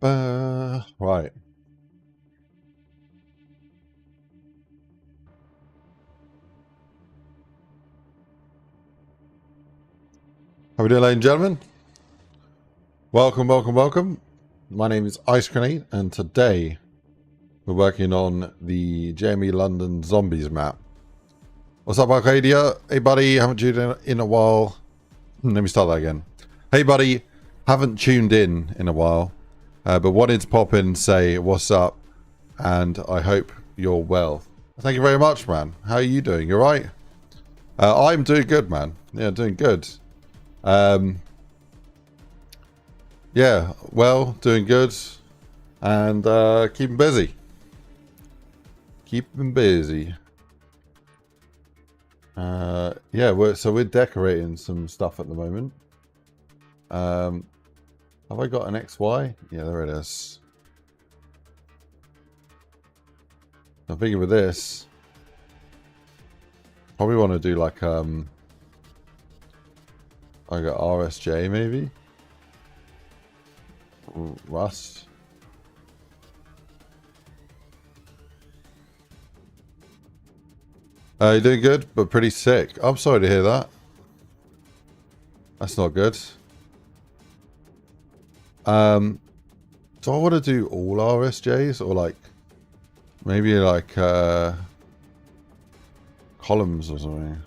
Right. How we doing, ladies and gentlemen? Welcome, welcome, welcome. My name is IceGrenade, and today we're working on the Jamie London Zombies map. What's up, Arcadia? Hey, buddy, haven't tuned in a while. Let me start that again. Hey, buddy, haven't tuned in a while, but wanted to pop in and say what's up, and I hope you're well. Thank you very much, man. How are you doing? You all right? I'm doing good, man. Yeah, doing good. Yeah, well, doing good, and keeping busy. Keeping busy. Yeah, we're decorating some stuff at the moment. Have I got an XY? Yeah, there it is. I'm thinking with this, probably want to do like I got RSJ maybe. Rust. You're doing good, but pretty sick. I'm sorry to hear that. That's not good. Do I want to do all RSJs or like maybe like columns or something?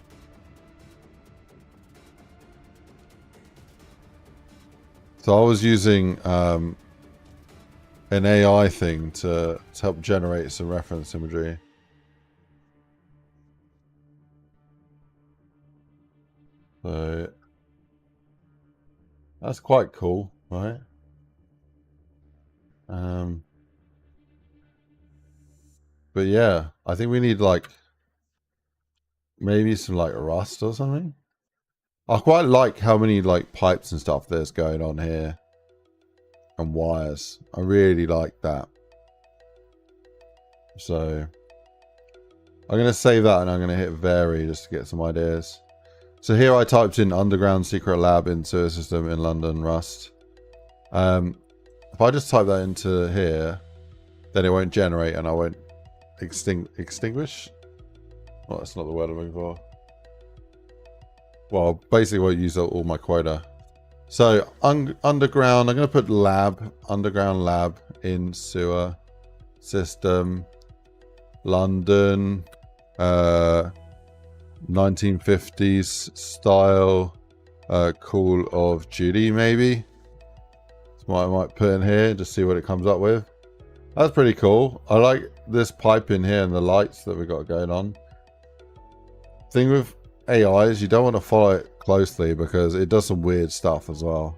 So I was using an AI thing to help generate some reference imagery. So that's quite cool, right? But yeah, I think we need like maybe some like rust or something. I quite like how many like pipes and stuff there's going on here. And wires. I really like that. So I'm going to save that and I'm going to hit vary just to get some ideas. So here I typed in underground secret lab into a system in London, Rust. If I just type that into here, then it won't generate and I won't extinguish. Well, that's not the word I'm looking for. Well, basically won't use all my quota. So underground, I'm going to put lab, underground lab in sewer system, London, 1950s style, Call of Duty maybe. That's what I might put in here, just see what it comes up with. That's pretty cool. I like this pipe in here and the lights that we got going on. Thing with AI is you don't want to follow it closely because it does some weird stuff as well.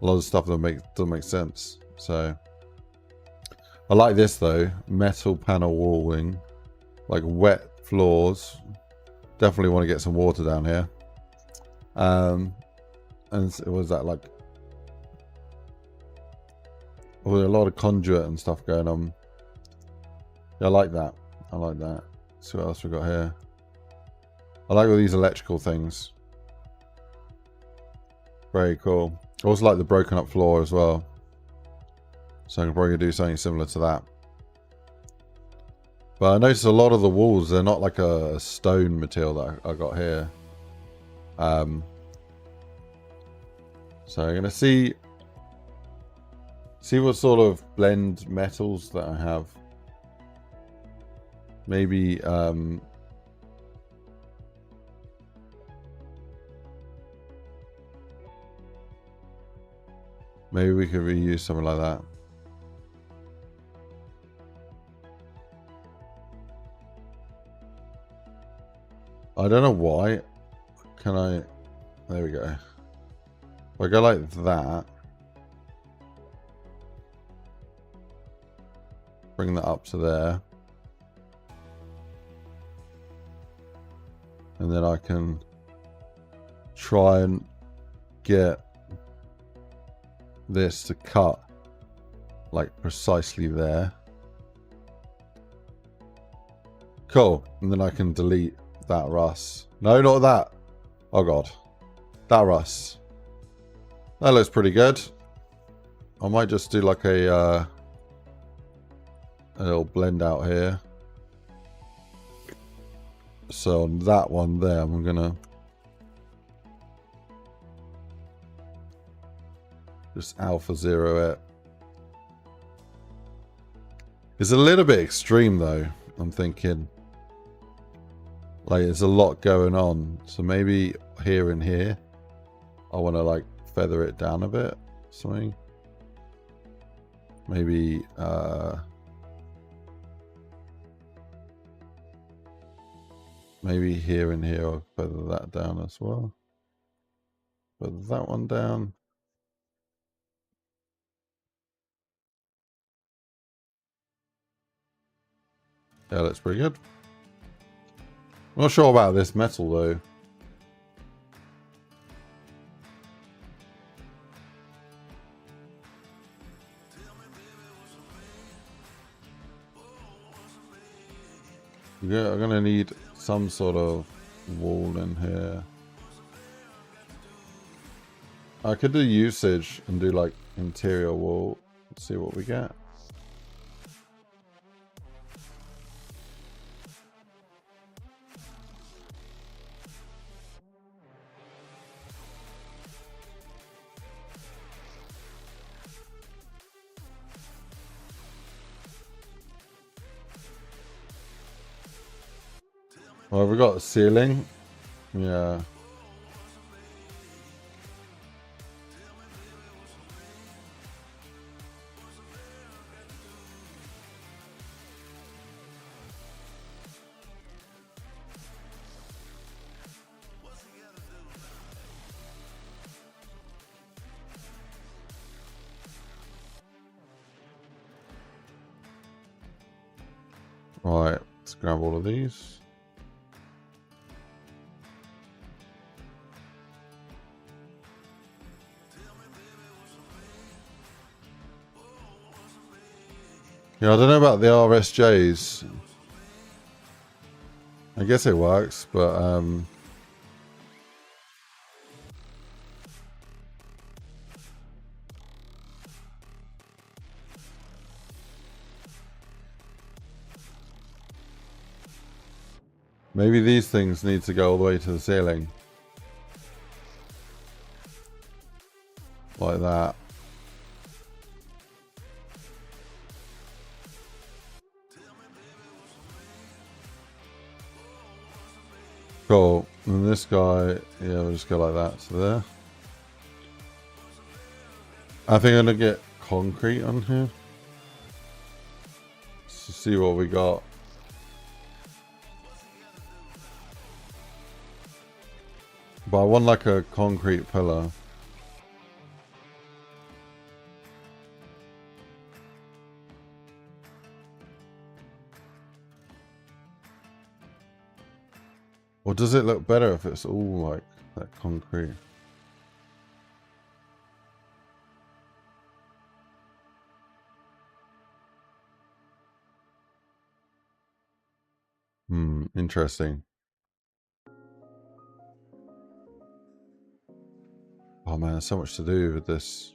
A lot of stuff that doesn't make sense. So I like this though. Metal panel walling, like wet floors. Definitely want to get some water down here. And it was that like a lot of conduit and stuff going on. Yeah, I like that. I like that. Let's see what else we got here. I like all these electrical things. Very cool. I also like the broken up floor as well. So I can probably do something similar to that. But I noticed a lot of the walls, they're not like a stone material that I got here. So I'm going to see what sort of blend metals that I have. Maybe maybe we could reuse something like that. I don't know why. Can I? There we go. If I go like that. Bring that up to there. And then I can try and get this to cut like precisely there. Cool. And then I can delete that rust. No, not that. Oh god. That rust. That looks pretty good. I might just do like a little blend out here. So on that one there, I'm gonna just alpha 0 it. It's a little bit extreme though, I'm thinking. Like there's a lot going on. So maybe here and here, I want to like feather it down a bit. Something. Maybe maybe here and here I'll feather that down as well. Feather that one down. Yeah, that's pretty good. I'm not sure about this metal though. Yeah, I'm gonna need some sort of wall in here. I could do usage and do like interior wall. Let's see what we get. Well, have we got a ceiling? Yeah. Right, let's grab all of these. Yeah, I don't know about the RSJs. I guess it works, but maybe these things need to go all the way to the ceiling. Like that. Cool. And this guy, yeah, we'll just go like that to there. I think I'm gonna get concrete on here. To see what we got. But I want like a concrete pillar. Or does it look better if it's all like that concrete? Interesting. Oh man, there's so much to do with this.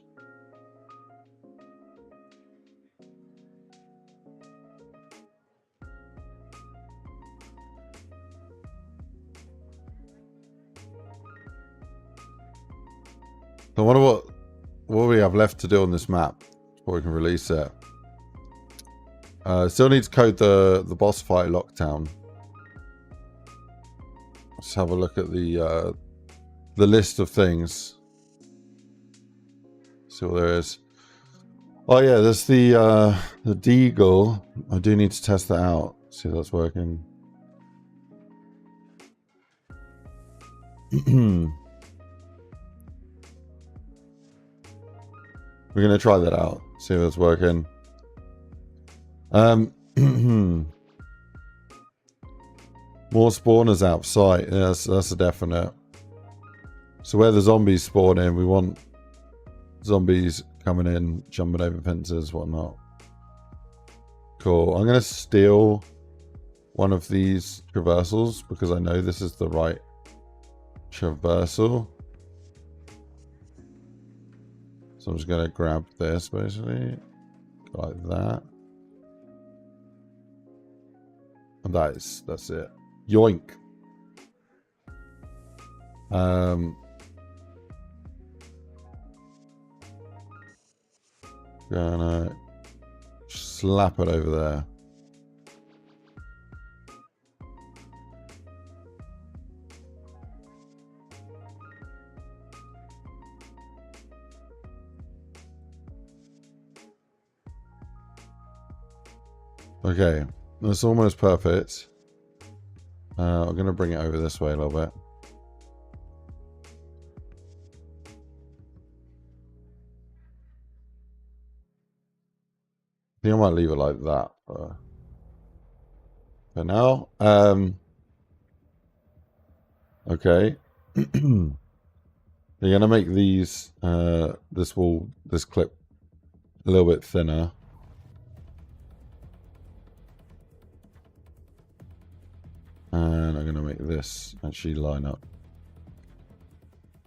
So I wonder what we have left to do on this map before we can release it. Still need to code the boss fight lockdown. Let's have a look at the list of things. See what there is. Oh yeah, there's the deagle. I do need to test that out. See if that's working. We're gonna try that out. See if that's working. More spawners outside. Yeah, that's a definite. So where the zombies spawn in, we want zombies coming in, jumping over fences, whatnot. Cool. I'm gonna steal one of these traversals because I know this is the right traversal. So I'm just going to grab this basically. Like that. And that's it. Yoink. Gonna slap it over there. Okay, that's almost perfect. I'm going to bring it over this way a little bit. I think I might leave it like that for now. Okay. You're going to make these, this clip a little bit thinner. And I'm going to make this actually line up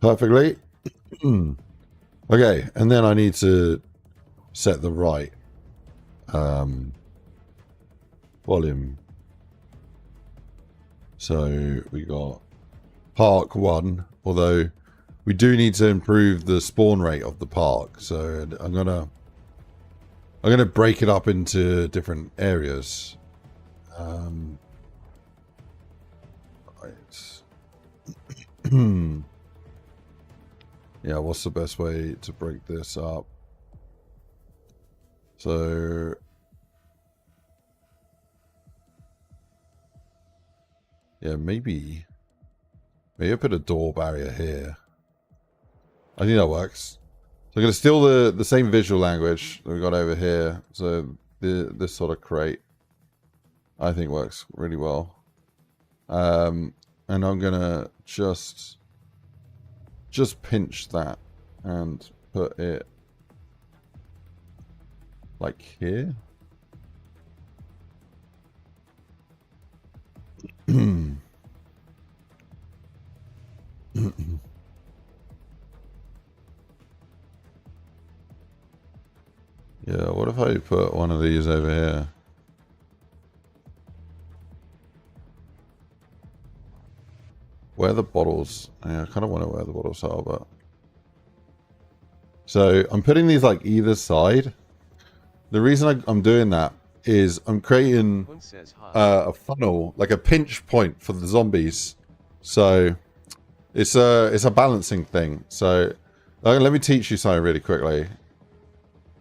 perfectly. Okay, and then I need to set the right volume. So we got park 1, although we do need to improve the spawn rate of the park. So I'm gonna break it up into different areas. Yeah, what's the best way to break this up? So yeah, maybe I put a door barrier here. I think that works. So I'm going to steal the same visual language that we got over here. So this sort of crate, I think, works really well. And I'm going to just pinch that and put it like here. Yeah, what if I put one of these over here? Where the bottles? Yeah, I kind of want to where the bottles are, but... So, I'm putting these like either side. The reason I'm doing that is I'm creating a funnel, like a pinch point for the zombies. So, it's a balancing thing. So, let me teach you something really quickly.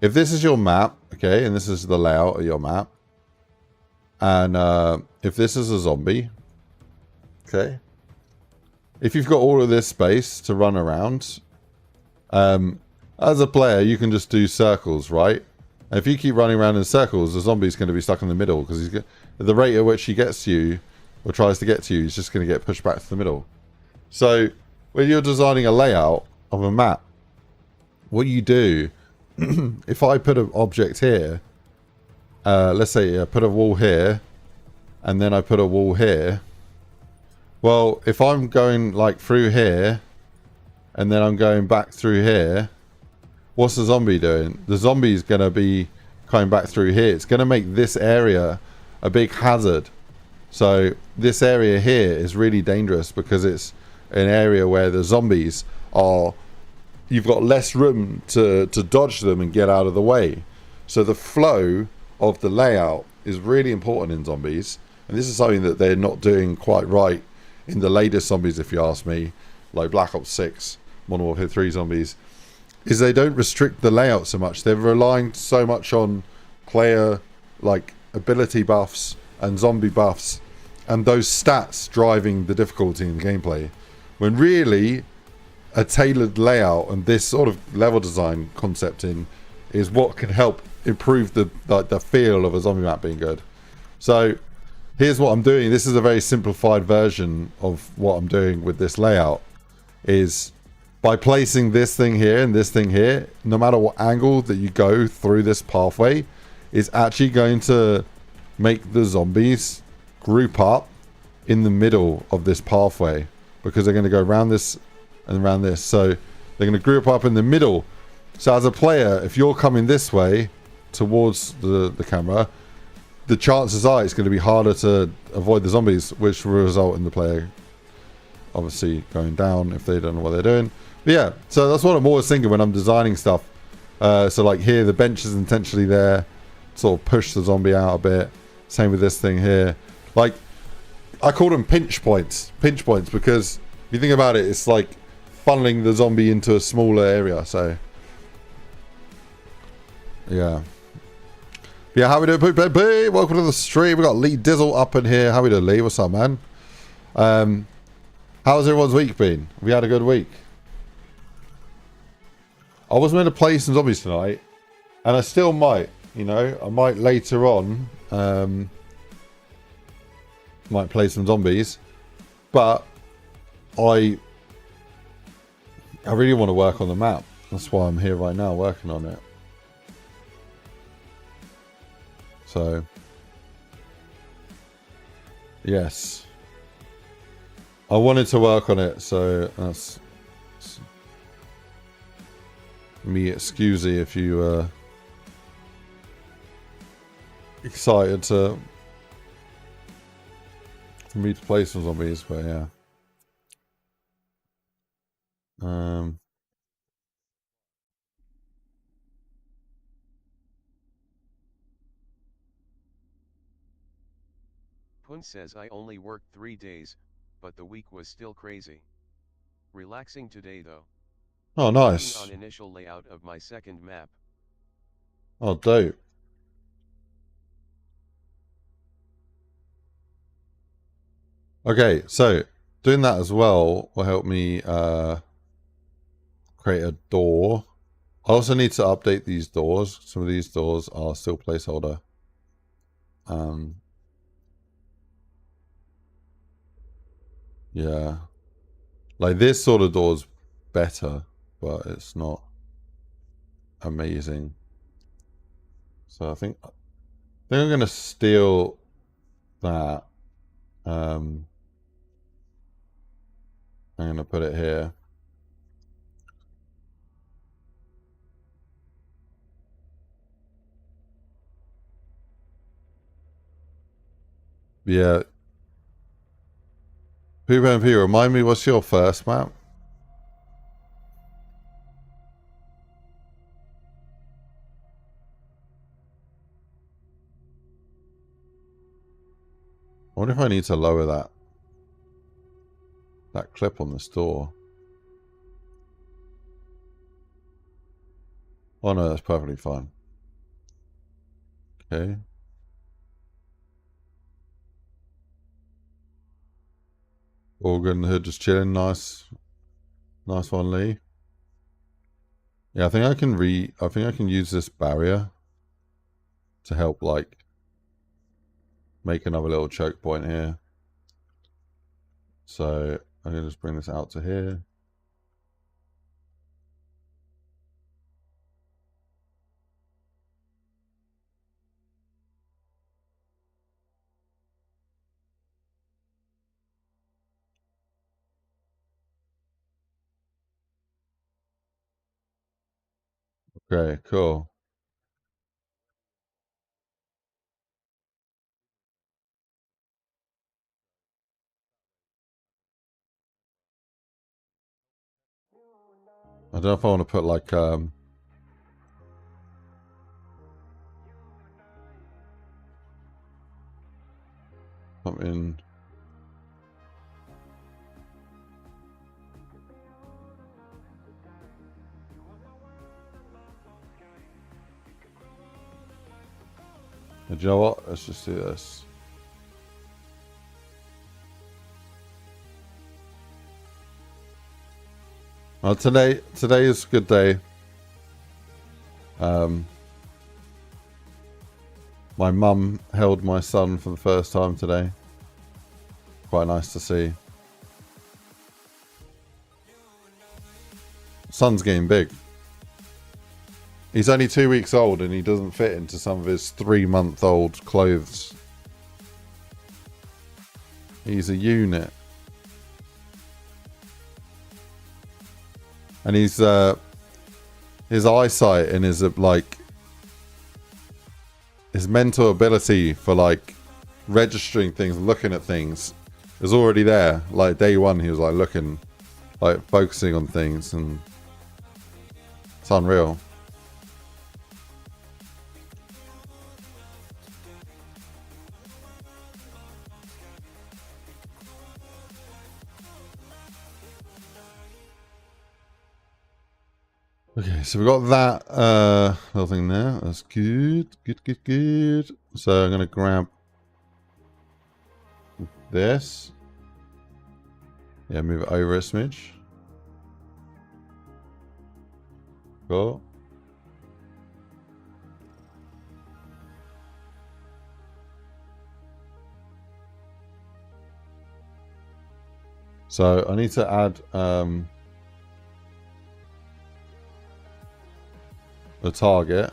If this is your map, okay, and this is the layout of your map, and if this is a zombie, okay, if you've got all of this space to run around, as a player, you can just do circles, right? And if you keep running around in circles, the zombie's going to be stuck in the middle because at the rate at which he gets to you or tries to get to you, he's just going to get pushed back to the middle. So when you're designing a layout of a map, what you do, if I put an object here, let's say I put a wall here, and then I put a wall here. Well, if I'm going like through here, and then I'm going back through here, what's the zombie doing? The zombie's going to be coming back through here. It's going to make this area a big hazard. So this area here is really dangerous because it's an area where the zombies are... You've got less room to dodge them and get out of the way. So the flow of the layout is really important in zombies. And this is something that they're not doing quite right in the latest zombies, if you ask me, like Black Ops 6, Modern Warfare 3 zombies, is they don't restrict the layout so much. They're relying so much on player like ability buffs and zombie buffs and those stats driving the difficulty in the gameplay. When really a tailored layout and this sort of level design concepting is what can help improve the feel of a zombie map being good. So here's what I'm doing. This is a very simplified version of what I'm doing with this layout, is by placing this thing here and this thing here, no matter what angle that you go through this pathway, is actually going to make the zombies group up in the middle of this pathway, because they're going to go around this and around this. So they're going to group up in the middle, So as a player, if you're coming this way towards the camera, the chances are it's going to be harder to avoid the zombies, which will result in the player obviously going down if they don't know what they're doing. But yeah, so that's what I'm always thinking when I'm designing stuff. So like here, the bench is intentionally there, sort of push the zombie out a bit. Same with this thing here. Like, I call them pinch points. Pinch points, because if you think about it, it's like funneling the zombie into a smaller area. So, yeah. Yeah, how we doing, Poop Baby? Welcome to the stream. We got Lee Dizzle up in here. How we doing, Lee? What's up, man? How's everyone's week been? We had a good week. I was meant to play some zombies tonight, and I still might. You know, I might later on. Might play some zombies, but I really want to work on the map. That's why I'm here right now working on it. So, yes, I wanted to work on it. So that's me. Excusey if you excited to. For me to play some zombies, but yeah. Pun says I only worked 3 days, but the week was still crazy. Relaxing today though. Oh, nice. Working on initial layout of my second map. Oh, dope. Okay, so doing that as well will help me create a door. I also need to update these doors. Some of these doors are still placeholder. Yeah. Like this sort of door's better, but it's not amazing. So I think I'm gonna steal that. I'm gonna put it here. Yeah. PvP, remind me, what's your first map? I wonder if I need to lower that clip on this door. Oh no, that's perfectly fine. Okay. All good in the hood, just chilling. Nice one, Lee. Yeah, I think I can use this barrier to help, like, make another little choke point here. So I'm gonna just bring this out to here. Okay, cool. I don't know if I want to put like something. Do you know what? Let's just do this. Well, today is a good day. My mum held my son for the first time today. Quite nice to see. Son's getting big. He's only 2 weeks old and he doesn't fit into some of his 3-month-old clothes. He's a unit. And his his eyesight and his like his mental ability for like registering things, looking at things is already there. Like day one, he was like looking, like focusing on things, and it's unreal. Okay, so we got that little thing there. That's good. Good. So I'm gonna grab this. Yeah, move it over a smidge. Cool. So I need to add a target.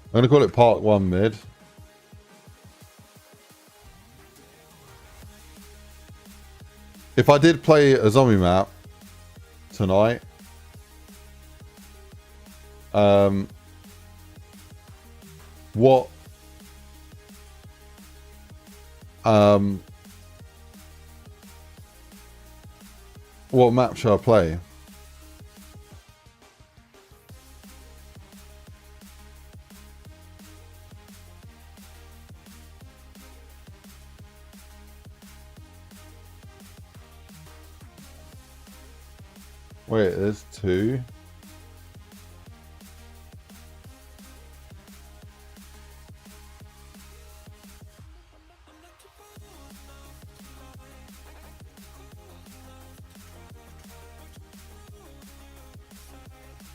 I'm going to call it part 1 mid. If I did play a zombie map tonight, what map should I play? Wait, there's 2.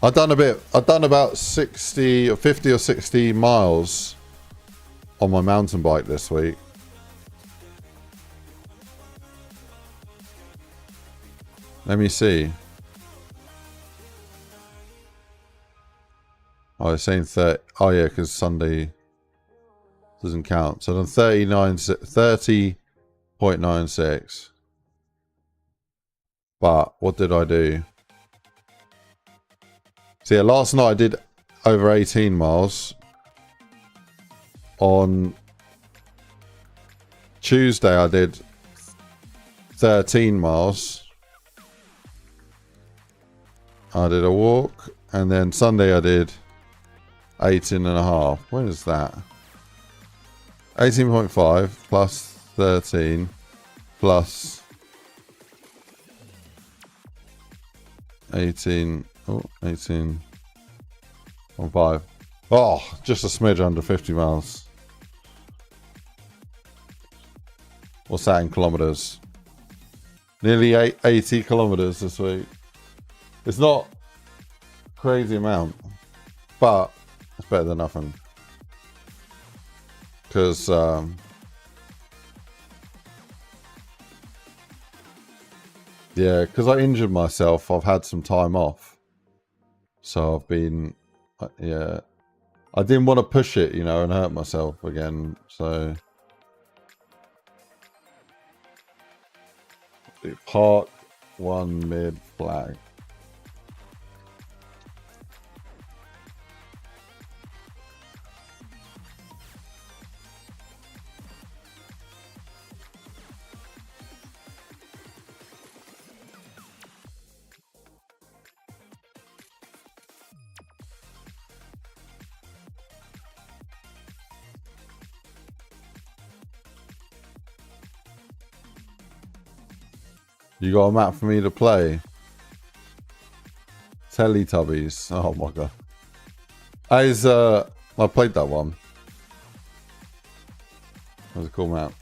I've done about 60 or 50 or 60 miles on my mountain bike this week. Let me see. Oh, it's saying 30. Oh, yeah, because Sunday doesn't count. So I've done 30.96. But what did I do? So yeah, last night I did over 18 miles. On Tuesday I did 13 miles. I did a walk. And then Sunday I did 18.5. When is that? 18.5 plus 13 plus 18. Oh, 18.5. Oh, just a smidge under 50 miles. What's that in kilometers? Nearly 80 kilometers this week. It's not a crazy amount, but it's better than nothing. Because yeah, because I injured myself, I've had some time off. So I've been, yeah, I didn't want to push it, you know, and hurt myself again. So part 1 mid flag. You got a map for me to play? Teletubbies. Oh my god. I played that one. That was a cool map.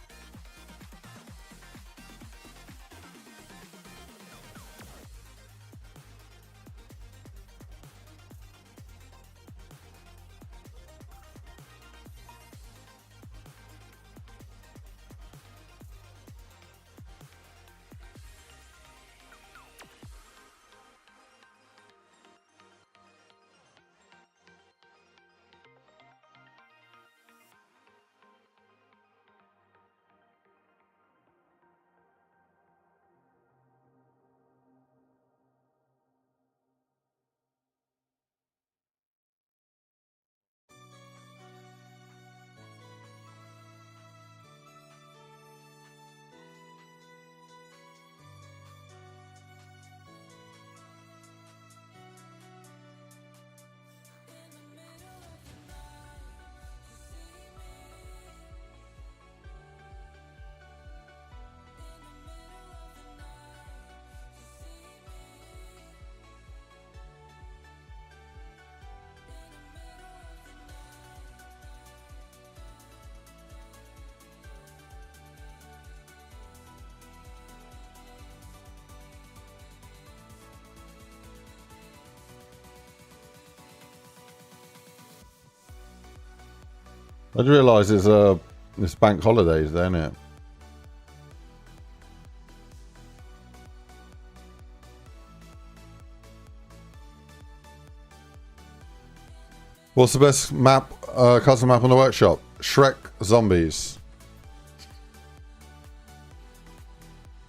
I just realised it's bank holidays, there, isn't it? What's the best map, custom map on the workshop? Shrek Zombies.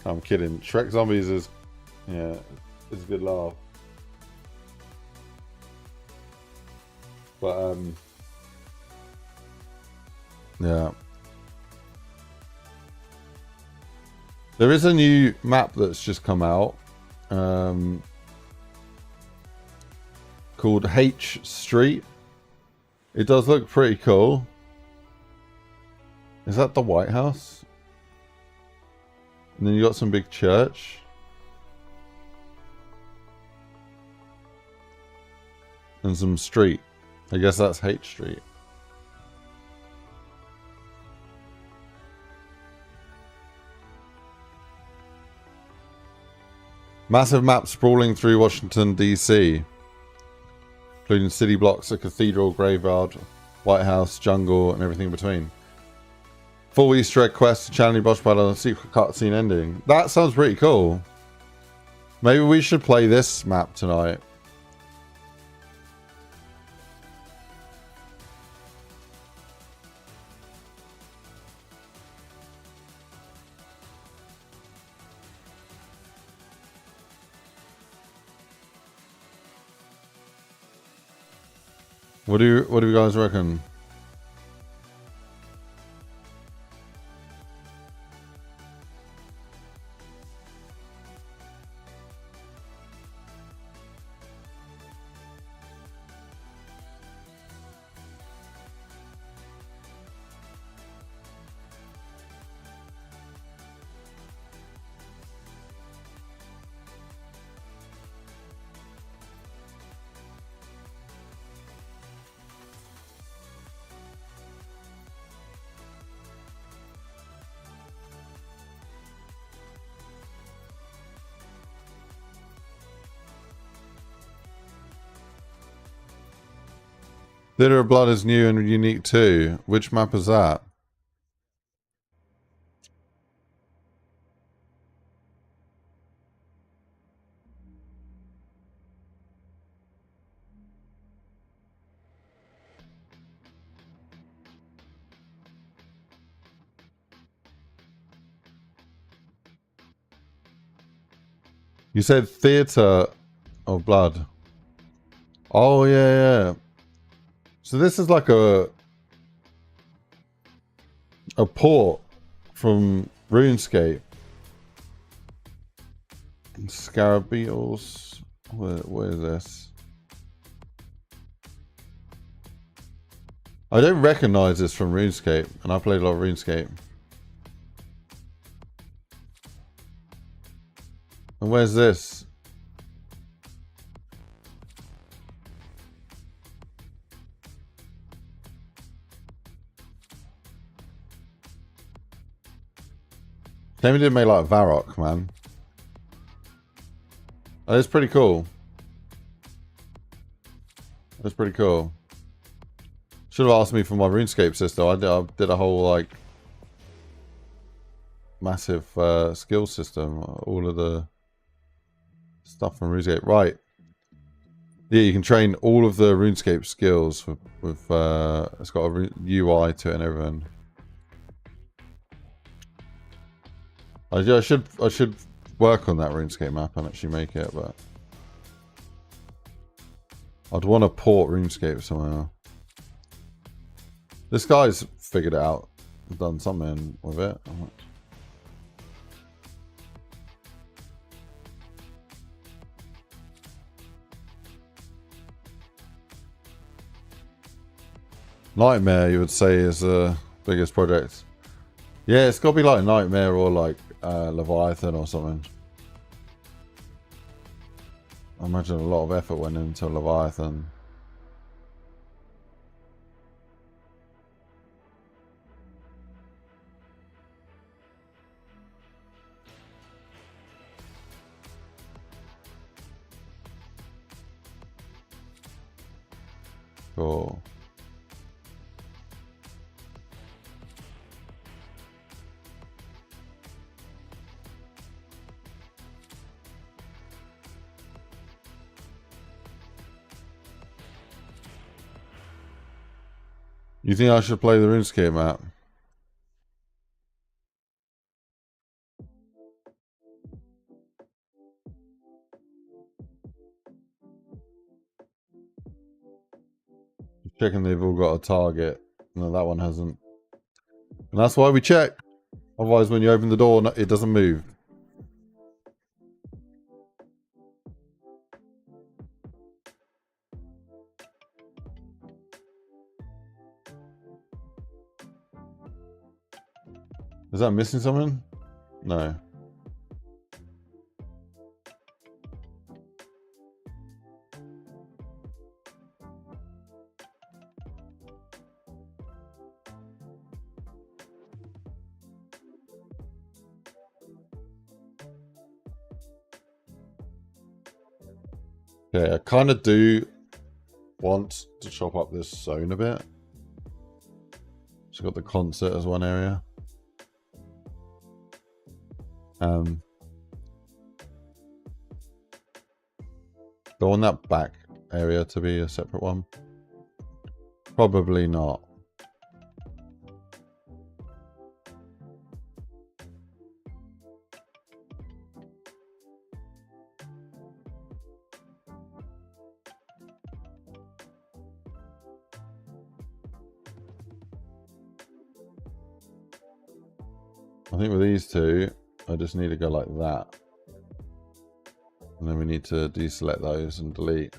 I'm kidding. Shrek Zombies is, yeah, it's a good laugh. But yeah. There is a new map that's just come out. Called H Street. It does look pretty cool. Is that the White House? And then you got some big church. And some street. I guess that's H Street. Massive map sprawling through Washington, D.C. Including city blocks, a cathedral, graveyard, White House, jungle, and everything in between. Full Easter egg quest, challenge boss battle, and secret cutscene ending. That sounds pretty cool. Maybe we should play this map tonight. What do you guys reckon? Theater of Blood is new and unique too. Which map is that? You said Theater of Blood. Oh, yeah, yeah. So this is like a port from RuneScape. Scarab Beetles. What is this? I don't recognize this from RuneScape, and I played a lot of RuneScape. And where's this? Maybe did make like Varrock, man. Oh, it's pretty cool. That's pretty cool. Should have asked me for my RuneScape system. I did a whole like massive skill system. All of the stuff from RuneScape. Right. Yeah, you can train all of the RuneScape skills with it's got a UI to it and everything. I should work on that RuneScape map and actually make it, but I'd want to port RuneScape somewhere. This guy's figured it out, done something with it. Nightmare, you would say, is the biggest project. Yeah, it's got to be like Nightmare or like Leviathan or something. I imagine a lot of effort went into Leviathan. Cool. You think I should play the RuneScape map? Checking they've all got a target. No, that one hasn't. And that's why we check. Otherwise, when you open the door, it doesn't move. Is that missing something? No. Okay, I kind of do want to chop up this zone a bit. It's got the concert as one area. Do I want that back area to be a separate one? Probably not. I think with these two, I just need to go like that. And then we need to deselect those and delete.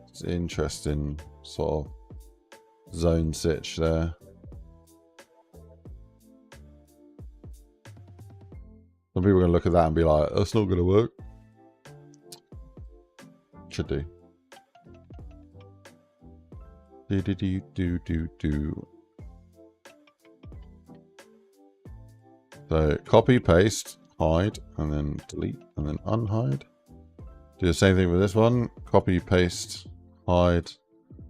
It's interesting sort of zone sitch there. Some people are going to look at that and be like, that's not going to work. Should do. Do. So copy, paste, hide, and then delete, and then unhide. Do the same thing with this one. Copy, paste, hide,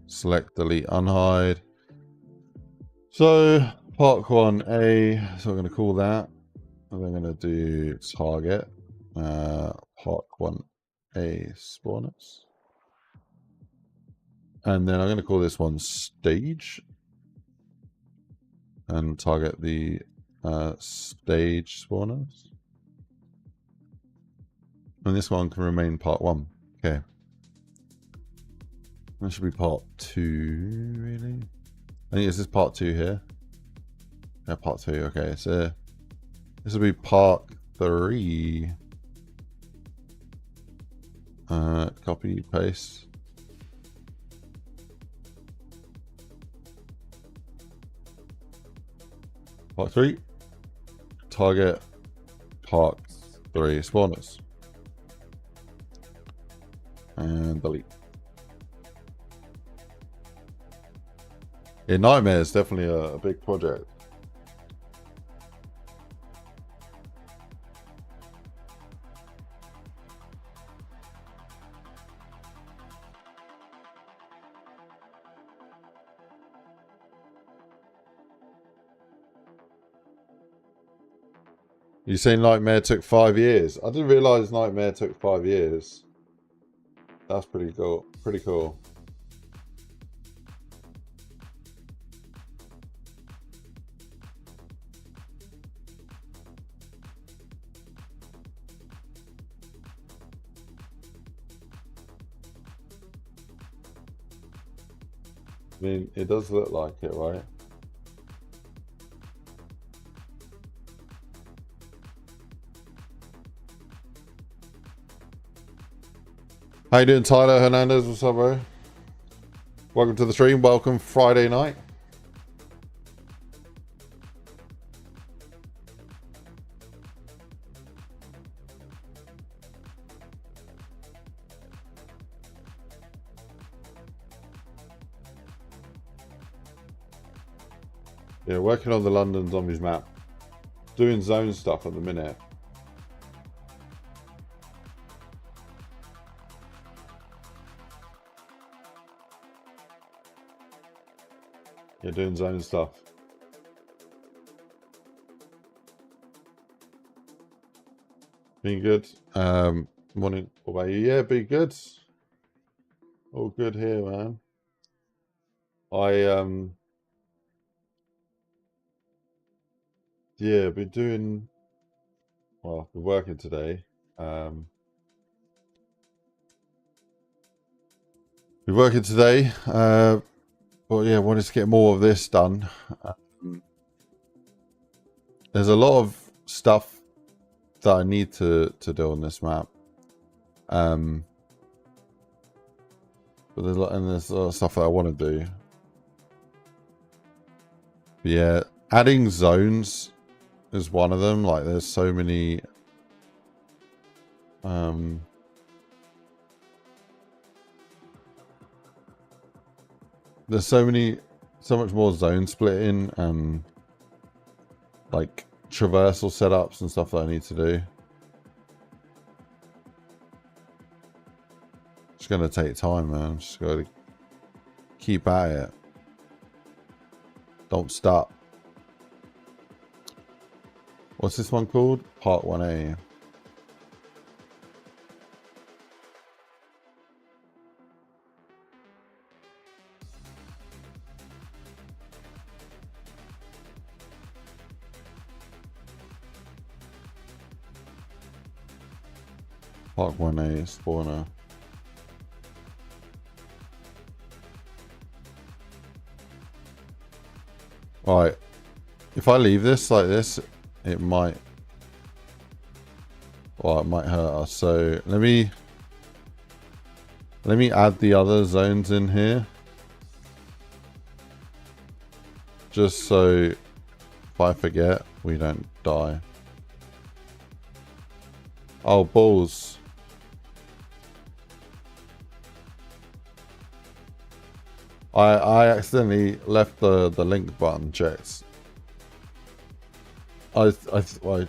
select, delete, unhide. So Park 1A, so we're going to call that. And we're going to do target, Park 1A spawners. And then I'm going to call this one stage. And target the stage spawners. And this one can remain part 1. Okay. That should be part 2, really. I think this is part 2 here. Yeah, part 2. Okay, so this will be part 3. Copy, paste. Part 3. Target part 3 spawners. And delete. Yeah, Nightmare is definitely a big project. You say Nightmare took 5 years? I didn't realize Nightmare took 5 years. That's pretty cool. Pretty cool. I mean, it does look like it, right? How you doing, Tyler Hernandez? What's up, bro? Welcome to the stream. Welcome Friday night. Yeah, working on the London Zombies map. Doing zone stuff at the minute. Yeah, doing zone stuff. Being good. Morning. What about you? Yeah, be good. All good here, man. Yeah, been doing well, been working today. Um been working today. But yeah, wanted to get more of this done. Um, there's a lot of stuff that I need to do on this map. But there's a lot of stuff that I want to do. But yeah, adding zones is one of them. Like there's so many there's so much more zone splitting and like traversal setups and stuff that I need to do. It's gonna take time, man. Just gotta keep at it. Don't stop. What's this one called? Part 1A. Part 1A spawner. Alright. If I leave this like this, it might... Well, it might hurt us. So let me add the other zones in here. Just so if I forget, we don't die. Oh, balls. I accidentally left the link button checked. I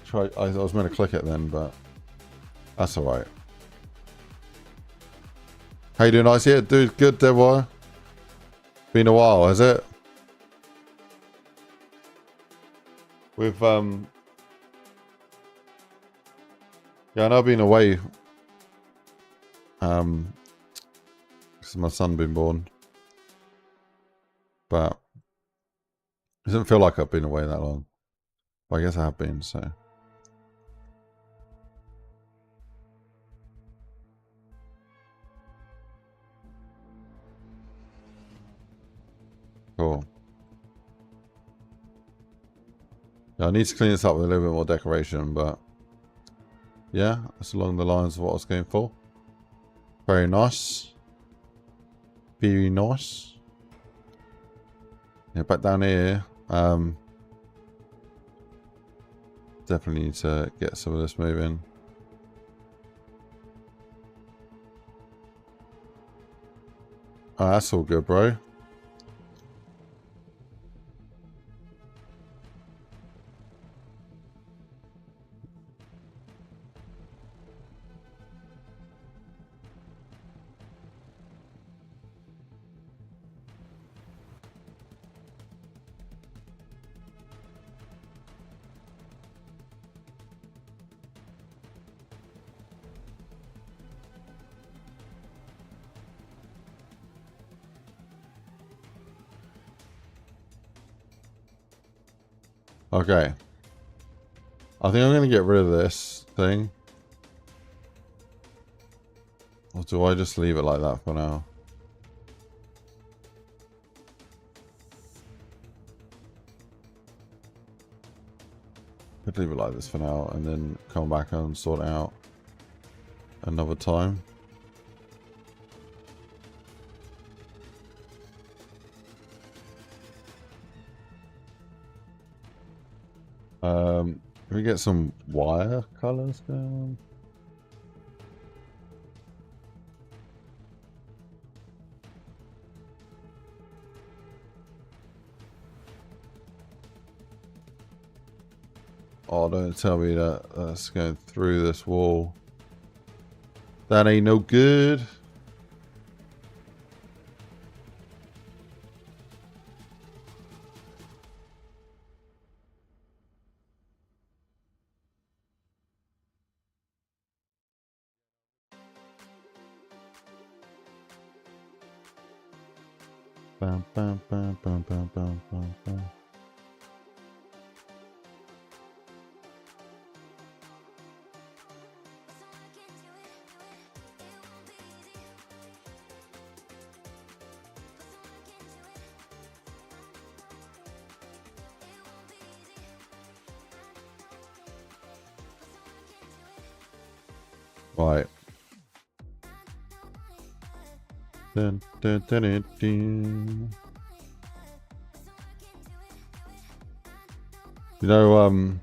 tried. I was meant to click it then, but that's all right. How you doing, Ice? Yeah, dude, good, Deadwire. Been a while, has it? With yeah, I know I've been away. Because my son been born, but it doesn't feel like I've been away that long. But I guess I have been. So. Cool. Yeah, I need to clean this up with a little bit more decoration, but yeah, that's along the lines of what I was going for. Very nice. Very nice. Yeah, back down here. Definitely need to get some of this moving. Oh, that's all good, bro. Okay. I think I'm going to get rid of this thing. Or do I just leave it like that for now? Could leave it like this for now and then come back and sort it out another time. Can we get some wire colors down? Oh, don't tell me that that's going through this wall. That ain't no good. Bam, bam, bam, bam, bam, bam, bam, bam. Right. Dun, dun, dun, dun, dun. You know,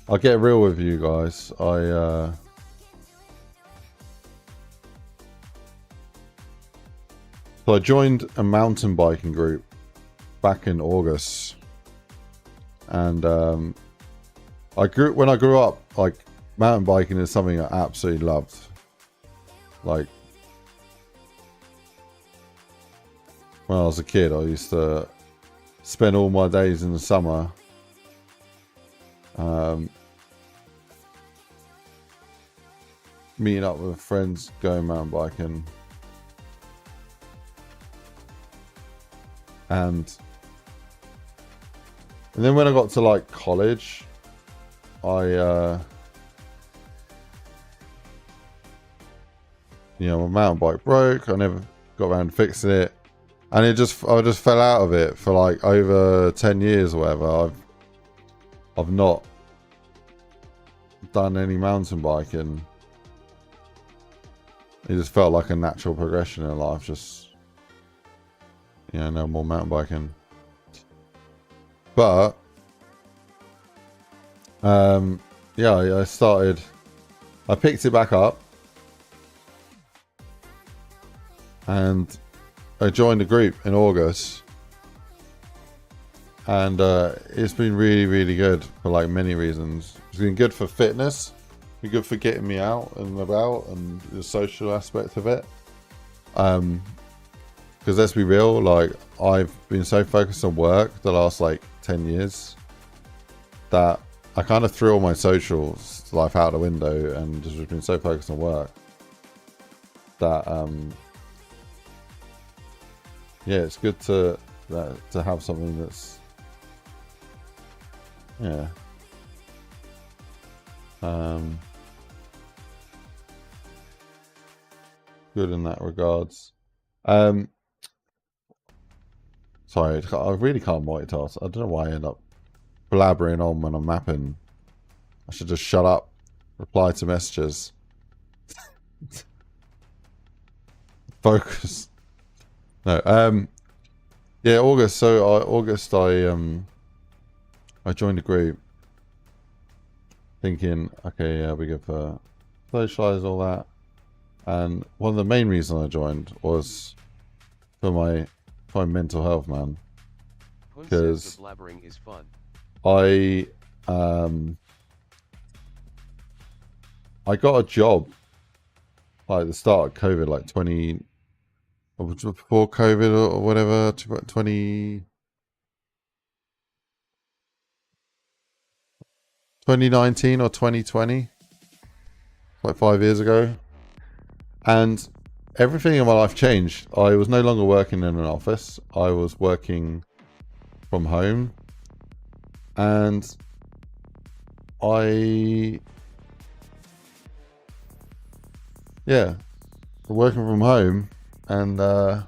I'll get real with you guys. So I joined a mountain biking group back in August, and when I grew up, like, mountain biking is something I absolutely loved. Like, when I was a kid, I used to spend all my days in the summer meeting up with friends, going mountain biking. And then when I got to like college, my mountain bike broke. I never got around to fixing it, and I just fell out of it for like over 10 years or whatever. I've not done any mountain biking. It just felt like a natural progression in life. Just, no more mountain biking. But I picked it back up, and I joined a group in August, and it's been really, really good for like many reasons. It's been good for fitness, been good for getting me out and about, and the social aspect of it. Because let's be real, like, I've been so focused on work the last like 10 years that I kind of threw all my social life out the window and just been so focused on work that it's good to have something that's good in that regards. Sorry, I really can't multitask. I don't know why I end up blabbering on when I'm mapping. I should just shut up, reply to messages, focus. No, August. So I joined a group, thinking, okay, yeah, we go for socialize, all that. And one of the main reasons I joined was for my mental health, man. Because blabbering is fun. I got a job like at the start of COVID, like before COVID or whatever, 2019 or 2020, like 5 years ago. And everything in my life changed. I was no longer working in an office. I was working from home. And working from home, and I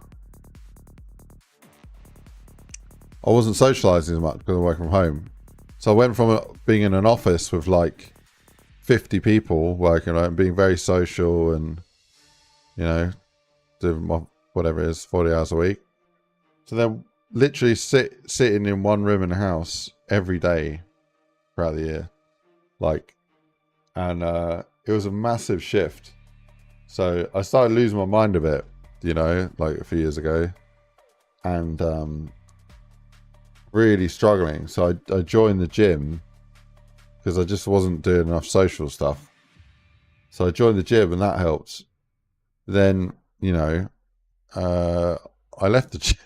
wasn't socializing as much because I'm working from home. So I went from being in an office with like 50 people working and being very social and, doing my, whatever it is, 40 hours a week. So then literally sitting in one room in the house every day throughout the year. It was a massive shift. So I started losing my mind a bit, like a few years ago, and really struggling. So I joined the gym because I just wasn't doing enough social stuff. So I joined the gym, and that helped. Then, I left the gym,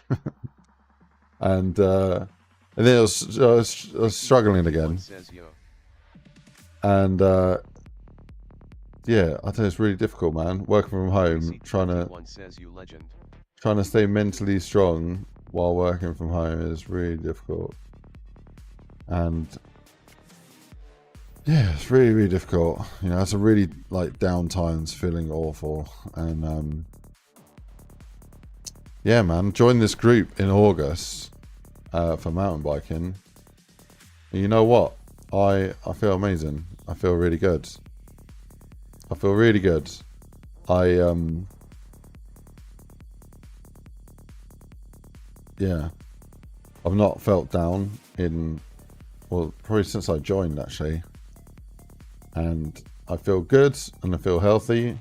and then I was struggling again. And I think it's really difficult, man. Working from home, trying to. One says you legend. trying to stay mentally strong while working from home is really difficult. And yeah, it's really, really difficult. You know, it's a really like down times, feeling awful. And yeah, man, join this group in August for mountain biking. And you know what? I feel amazing. I feel really good. I feel really good. Yeah, I've not felt down in, well, probably since I joined actually. And I feel good and I feel healthy and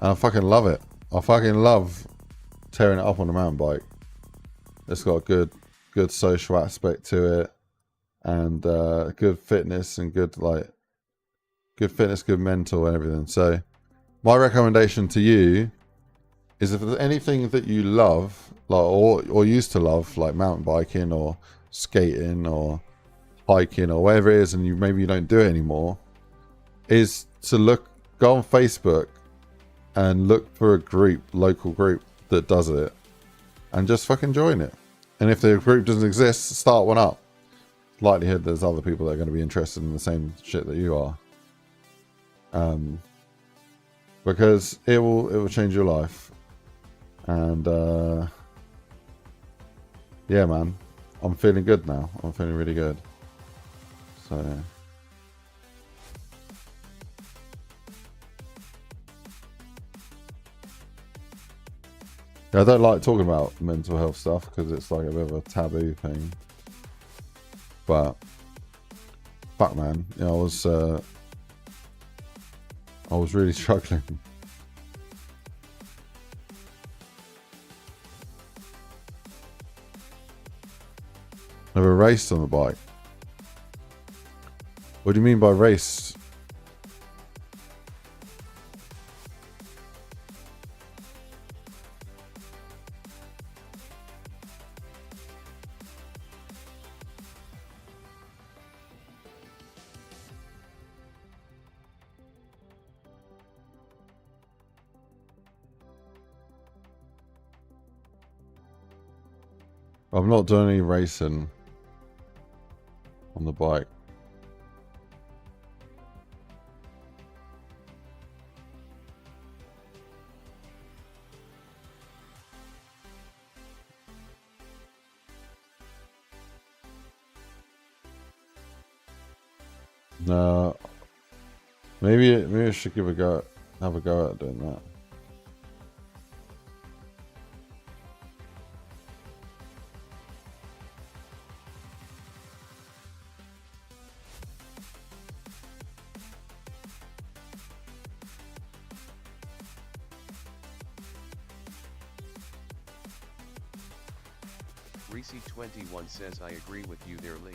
I fucking love it. I fucking love tearing it up on a mountain bike. It's got a good social aspect to it, and good fitness and good fitness, good mental and everything. So my recommendation to you is, if there's anything that you love, like or used to love, like mountain biking or skating or hiking or whatever it is, and maybe you don't do it anymore, is to go on Facebook and look for a local group that does it, and just fucking join it. And if the group doesn't exist, start one up. Likelihood there's other people that are going to be interested in the same shit that you are. Because it will change your life. And yeah, man, I'm feeling good now. I'm feeling really good. So yeah, I don't like talking about mental health stuff because it's like a bit of a taboo thing. But fuck, man, you know, I was really struggling. Never raced on the bike. What do you mean by race? I'm not doing any racing on the bike. No, maybe I should have a go at doing that. Reese21 says, I agree with you there, Lee.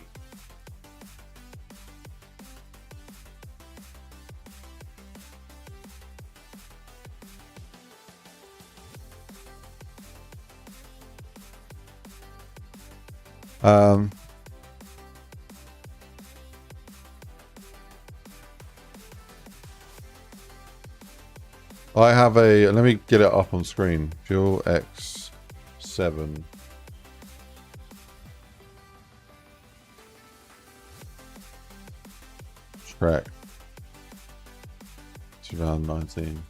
I have a, let me get it up on screen. Fuel X7. Trek 2019.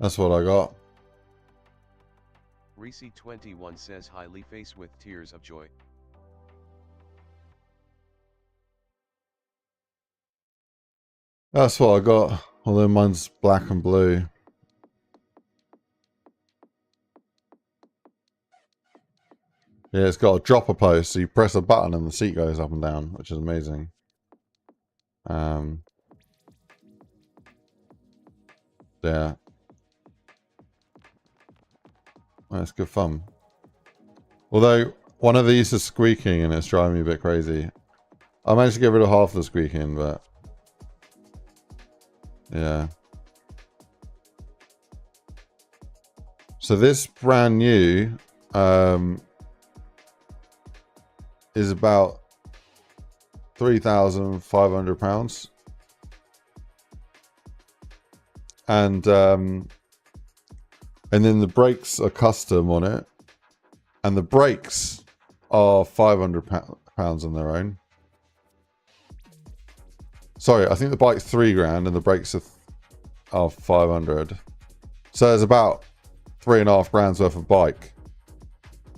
That's what I got. Reese21 says, highly face with tears of joy. That's what I got. Although mine's black and blue. Yeah, it's got a dropper post, so you press a button and the seat goes up and down, which is amazing. Yeah. That's good fun. Although, one of these is squeaking and it's driving me a bit crazy. I managed to get rid of half the squeaking, but... yeah. So this brand new is about £3,500, and then the brakes are custom on it, and the brakes are £500 on their own. Sorry, I think the bike's £3,000 and the brakes are 500. So it's about £3,500 worth of bike,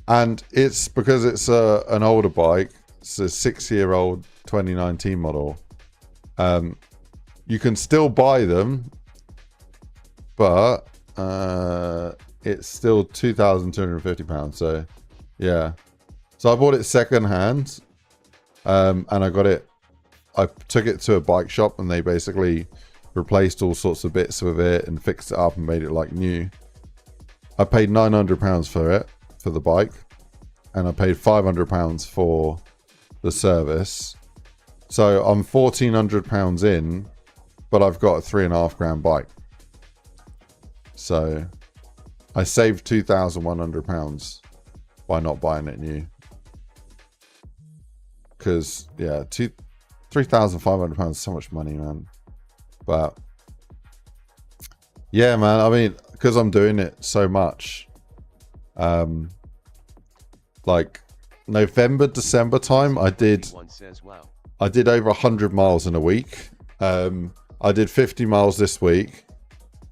and it's because it's an older bike. It's a 6-year-old 2019 model. You can still buy them, but it's still £2,250. So yeah, so I bought it second hand, and I took it to a bike shop, and they basically replaced all sorts of bits with it and fixed it up and made it like new. I paid £900 for it, for the bike, and I paid £500 for the service. So I'm £1,400 in, but I've got a £3,500 bike. So I saved £2,100 by not buying it new. Because yeah, £3,500 is so much money, man. But yeah, man, I mean, because I'm doing it so much, like November, December time, I did over 100 miles in a week. I did 50 miles this week,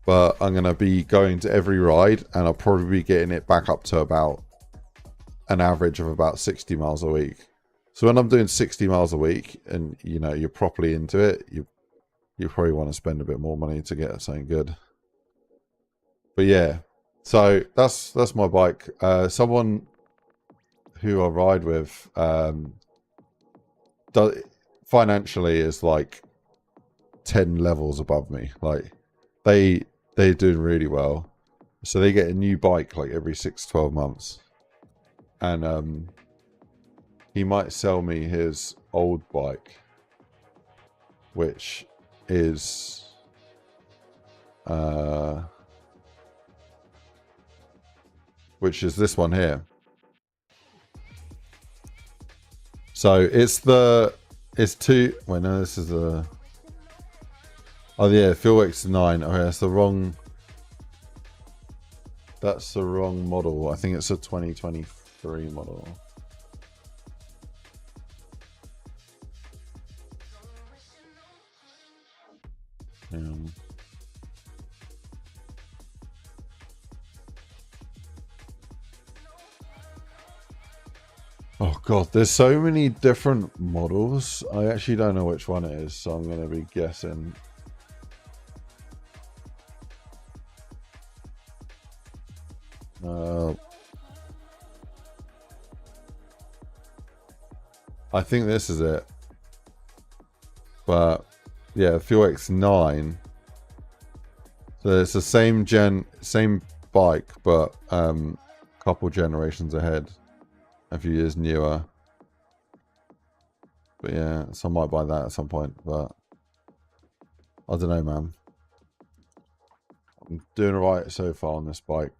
but I'm going to be going to every ride, and I'll probably be getting it back up to about an average of about 60 miles a week. So when I'm doing 60 miles a week and, you know, you're properly into it, you probably want to spend a bit more money to get something good. But yeah, so that's my bike. Someone who I ride with financially is like 10 levels above me. Like they're doing really well, so they get a new bike like every 6-12 months, and he might sell me his old bike, which is this one here. So this is the, oh yeah, Fuelx 9. Okay, that's the wrong model. I think it's a 2023 model. Oh god, there's so many different models. I actually don't know which one it is, so I'm going to be guessing. I think this is it. But yeah, Fuelx 9. So it's the same bike, but couple generations ahead. A few years newer. But yeah, so I might buy that at some point, but I don't know, man. I'm doing alright so far on this bike.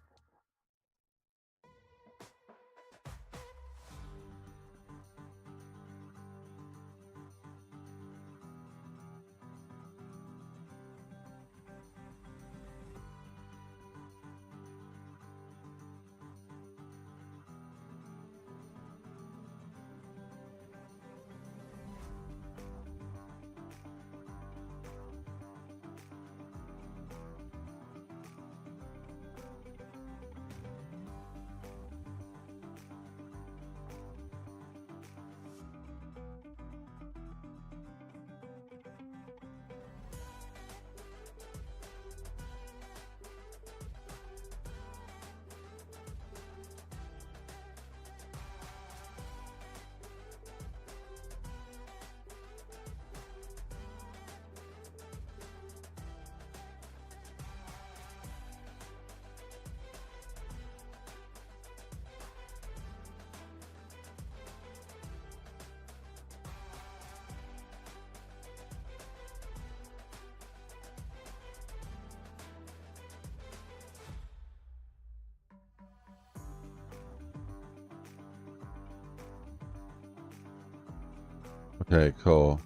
Okay, cool.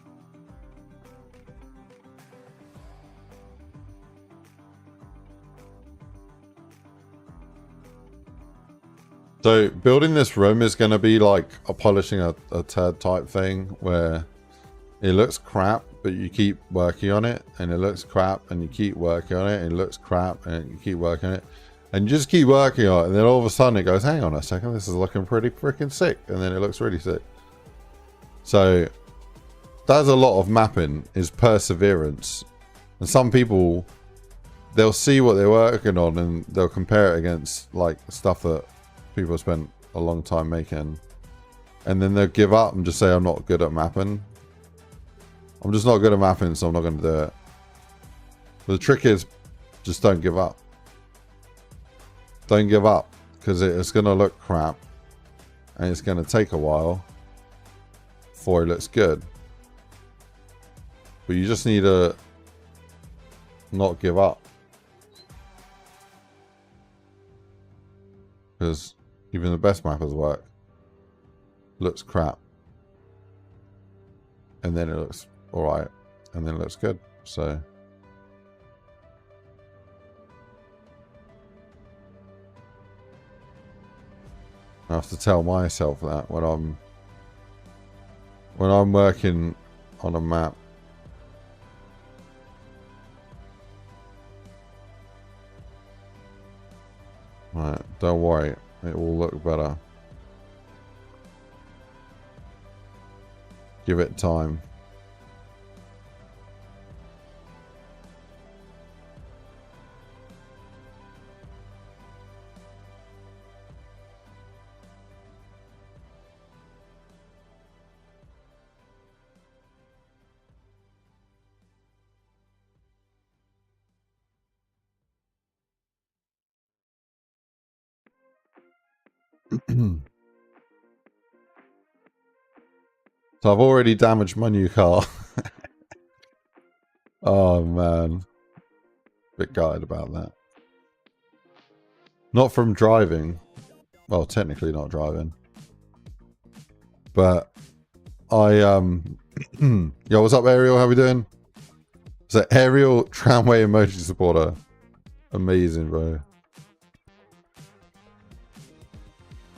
So building this room is going to be like a polishing a turd type thing where it looks crap, but you keep working on it, and it looks crap, and you keep working on it, and it looks crap, and you keep working on it, and you just keep working on it, and then all of a sudden it goes, hang on a second, this is looking pretty freaking sick, and then it looks really sick. So that's a lot of mapping, is perseverance. And some people, they'll see what they're working on and they'll compare it against like stuff that people spent a long time making, and then they'll give up and just say, I'm not good at mapping. I'm just not good at mapping, so I'm not going to do it. But the trick is, just don't give up. Don't give up, because it's going to look crap, and it's going to take a while before it looks good. But you just need to not give up. Because even the best mappers work. Looks crap. And then it looks alright. And then it looks good. So I have to tell myself that when I'm working on a map. Right, don't worry, it will look better. Give it time. So I've already damaged my new car. Oh man. Bit gutted about that. Not from driving. Well, technically not driving. But I yo, what's up Ariel? How we doing? So Ariel tramway emoji supporter. Amazing, bro.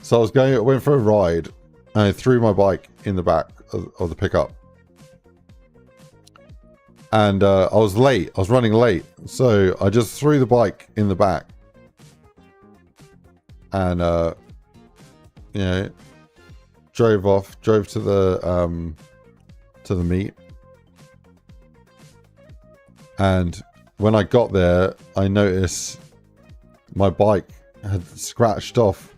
So I went for a ride and I threw my bike in the back of the pickup. And I was late. I was running late. So I just threw the bike in the back. And, you know, drove to the meet. And when I got there, I noticed my bike had scratched off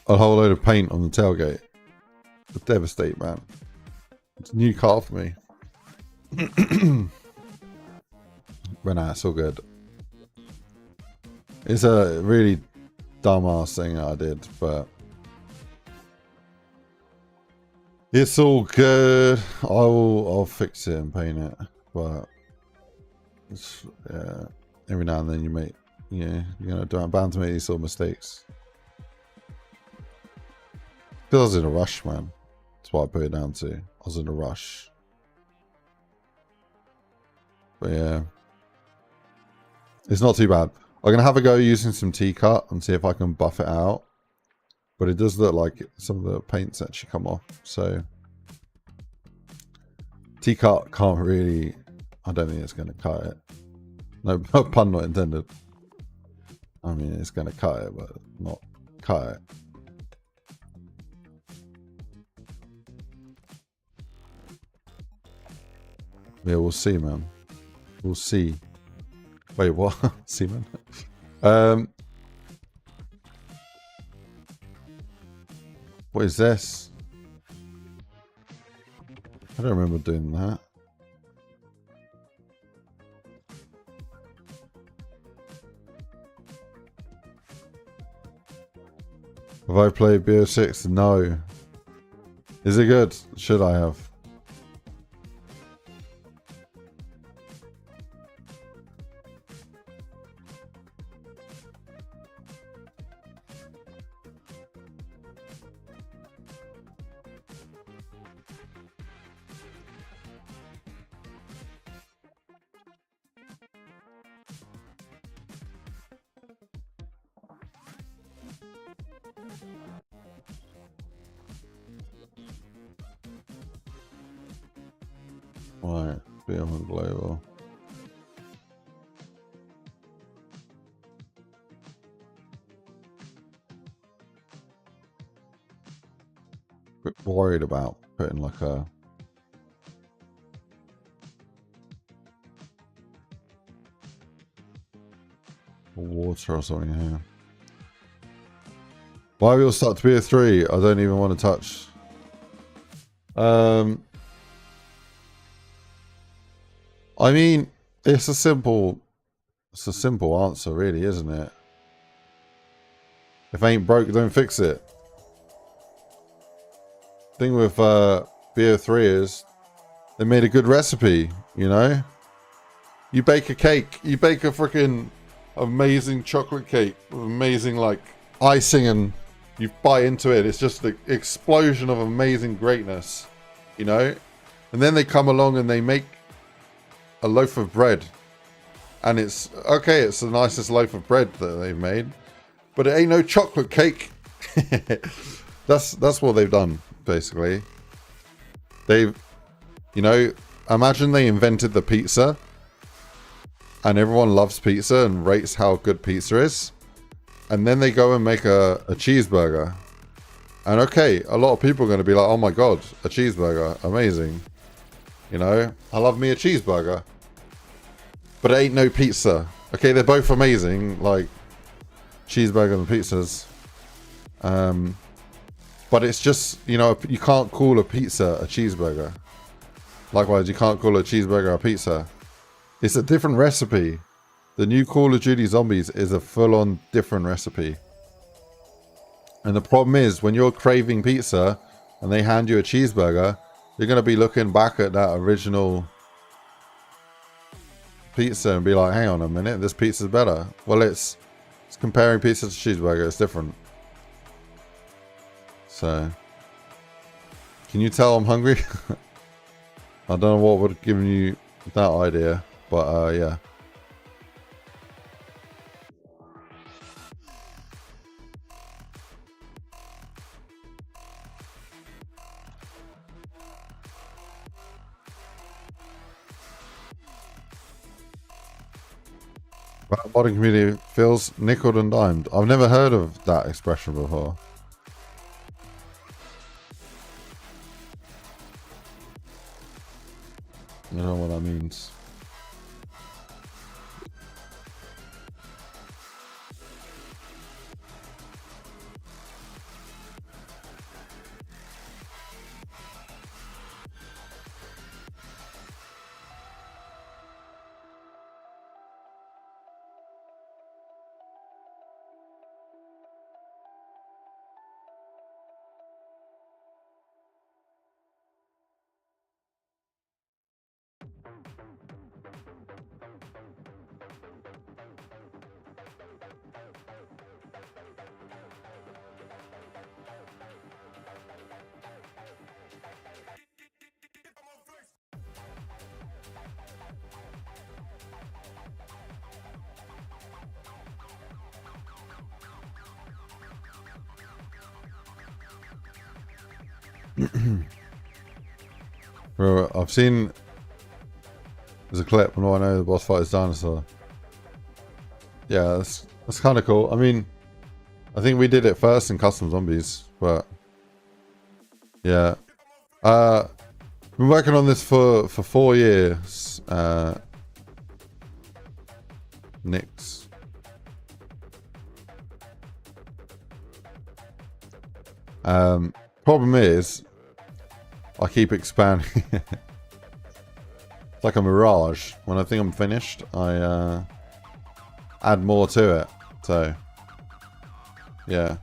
a whole load of paint on the tailgate. It's devastating, man. It's a new car for me. But nah, it's all good. It's a really dumbass thing that I did, but it's all good. I'll fix it and paint it, but it's, yeah, every now and then you make, yeah, you're bound to make these sort of mistakes. Because I was in a rush, man. That's what I put it down to. I was in a rush. But yeah, it's not too bad. I'm going to have a go using some T-Cut and see if I can buff it out. But it does look like some of the paint's actually come off. So T-Cut can't really... I don't think it's going to cut it. No, pun not intended. I mean, it's going to cut it, but not cut it. Yeah, we'll see, man. We'll see. Wait, what? See, man. What is this? I don't remember doing that. Have I played BO6? No. Is it good? Should I have? Right, be on global. Bit worried about putting like a water or something here. Why we all start to be a 3? I don't even want to touch. I mean, it's a simple answer, really, isn't it? If it ain't broke, don't fix it. Thing with BO3 is they made a good recipe, you know? You bake a cake, you bake a freaking amazing chocolate cake with amazing like icing, and you bite into it, it's just the explosion of amazing greatness, you know? And then they come along and they make a loaf of bread, and it's okay, it's the nicest loaf of bread that they've made, but it ain't no chocolate cake. That's what they've done, basically. They've, you know, imagine they invented the pizza and everyone loves pizza and rates how good pizza is, and then they go and make a cheeseburger, and okay, a lot of people are going to be like, oh my god, a cheeseburger, amazing, you know, I love me a cheeseburger, but it ain't no pizza. Okay, they're both amazing, like cheeseburger and pizzas, but it's just, you know, you can't call a pizza a cheeseburger. Likewise, you can't call a cheeseburger a pizza. It's a different recipe. The new Call of Duty Zombies is a full-on different recipe. And the problem is, when you're craving pizza and they hand you a cheeseburger, you're going to be looking back at that original pizza and be like, hang on a minute, this pizza's better. Well, it's comparing pizza to cheeseburger, it's different. So, can you tell I'm hungry? I don't know what would have given you that idea, but yeah. Modding community feels nickeled and dimed. I've never heard of that expression before. I don't know what that means. Bro, I've seen there's a clip, and all I know the boss fight is dinosaur. Yeah, that's kind of cool. I mean, I think we did it first in custom zombies, but yeah, been working on this for 4 years. Nix. Problem is, I keep expanding. It's like a mirage. When I think I'm finished, I add more to it. So yeah.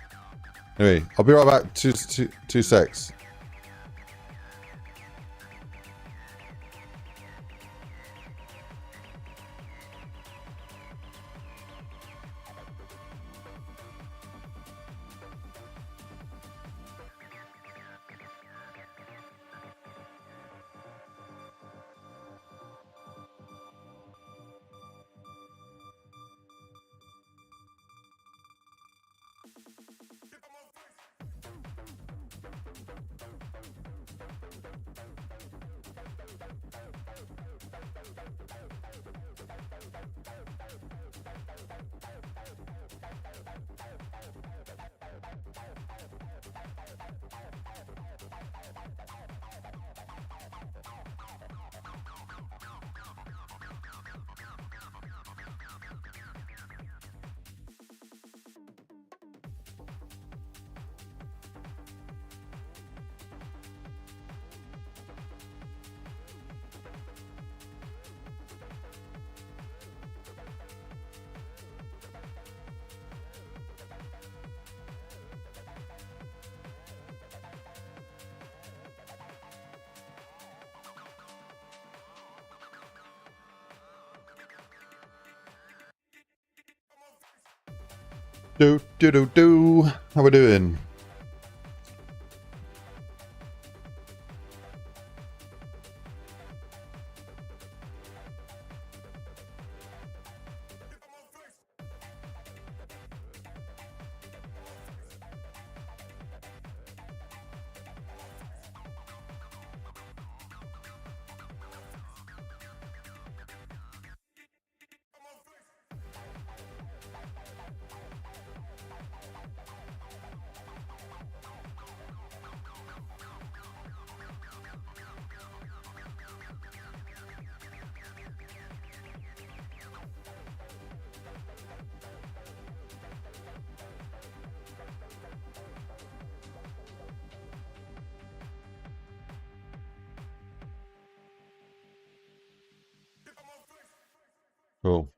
Anyway, I'll be right back. Two secs. Do. How we doing? Cool.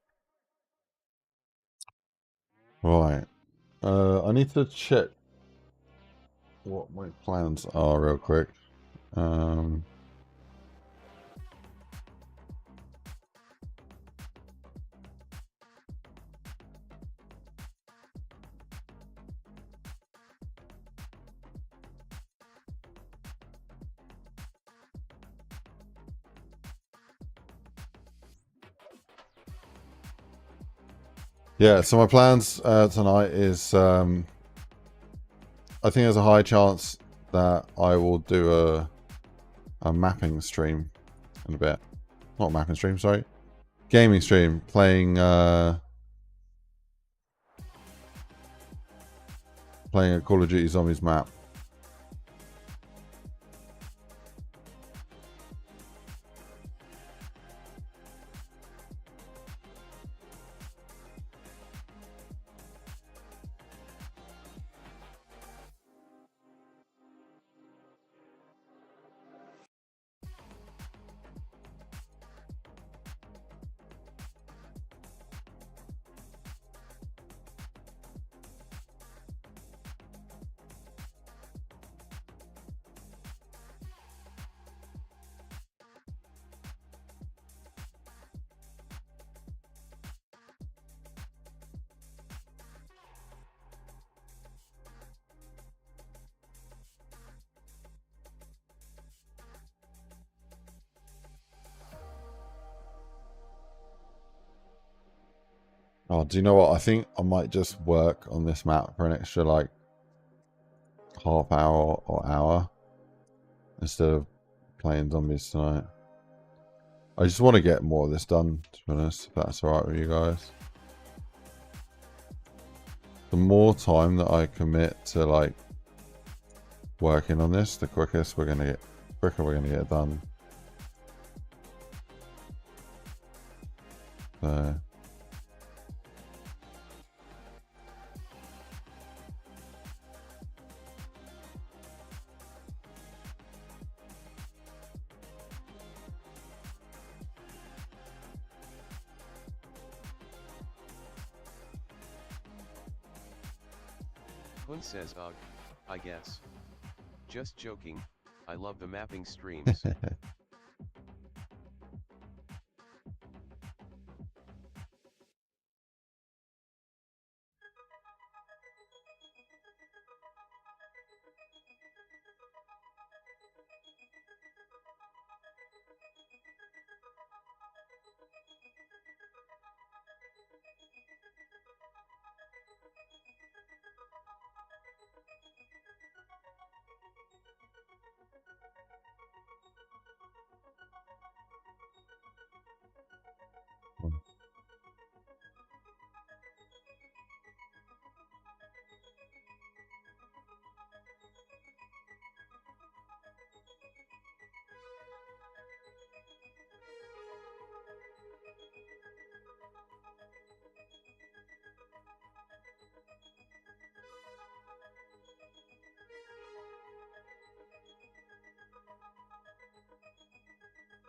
Right. I need to check what my plans are real quick. Yeah, so my plans tonight is I think there's a high chance that I will do a mapping stream in a bit. Not mapping stream, sorry. Gaming stream, playing a Call of Duty Zombies map. Oh, do you know what? I think I might just work on this map for an extra like half hour or hour instead of playing zombies tonight. I just want to get more of this done, to be honest, if that's alright with you guys. The more time that I commit to like working on this, the quicker we're gonna get it done. So Hun says ugh, I guess. Just joking, I love the mapping streams.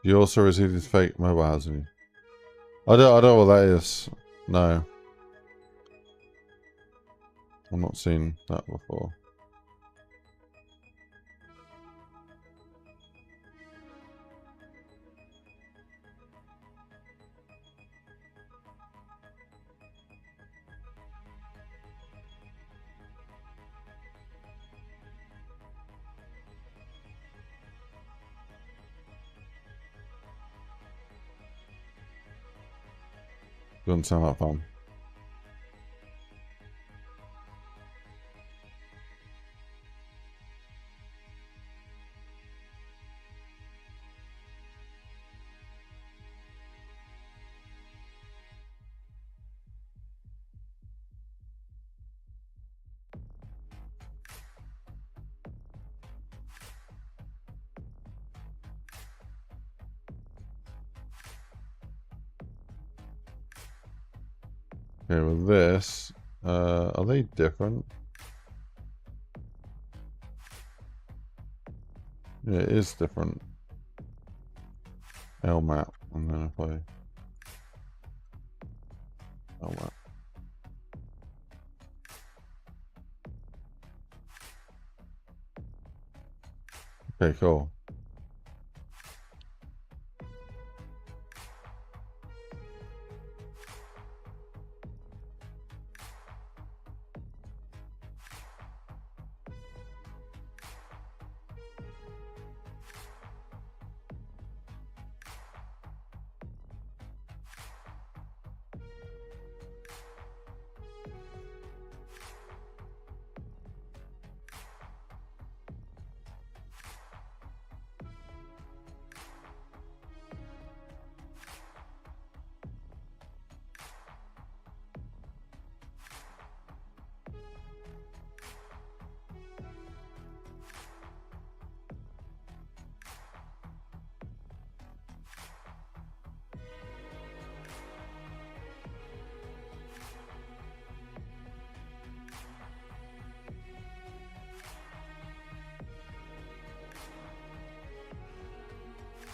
you also received this fake mobile housing. I don't know what that is. No. I've not seen that before. Doesn't sound like fun. Okay, with this, are they different? Yeah, it is different. L map, and then if I L map. Okay, cool.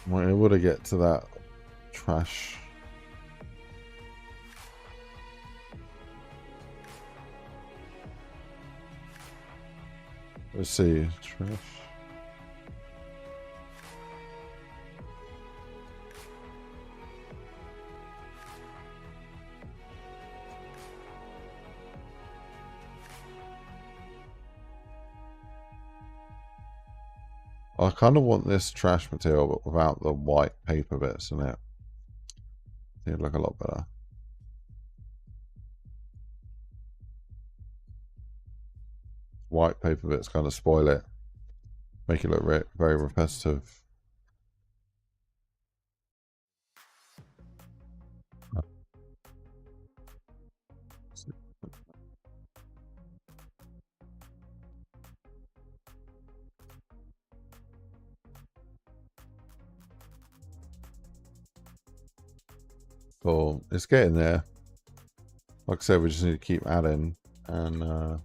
We're able to get to that trash. Let's see, trash. I kind of want this trash material, but without the white paper bits in it. It'd look a lot better. White paper bits kind of spoil it, make it look very repetitive. Cool, it's getting there. Like I said, we just need to keep adding, and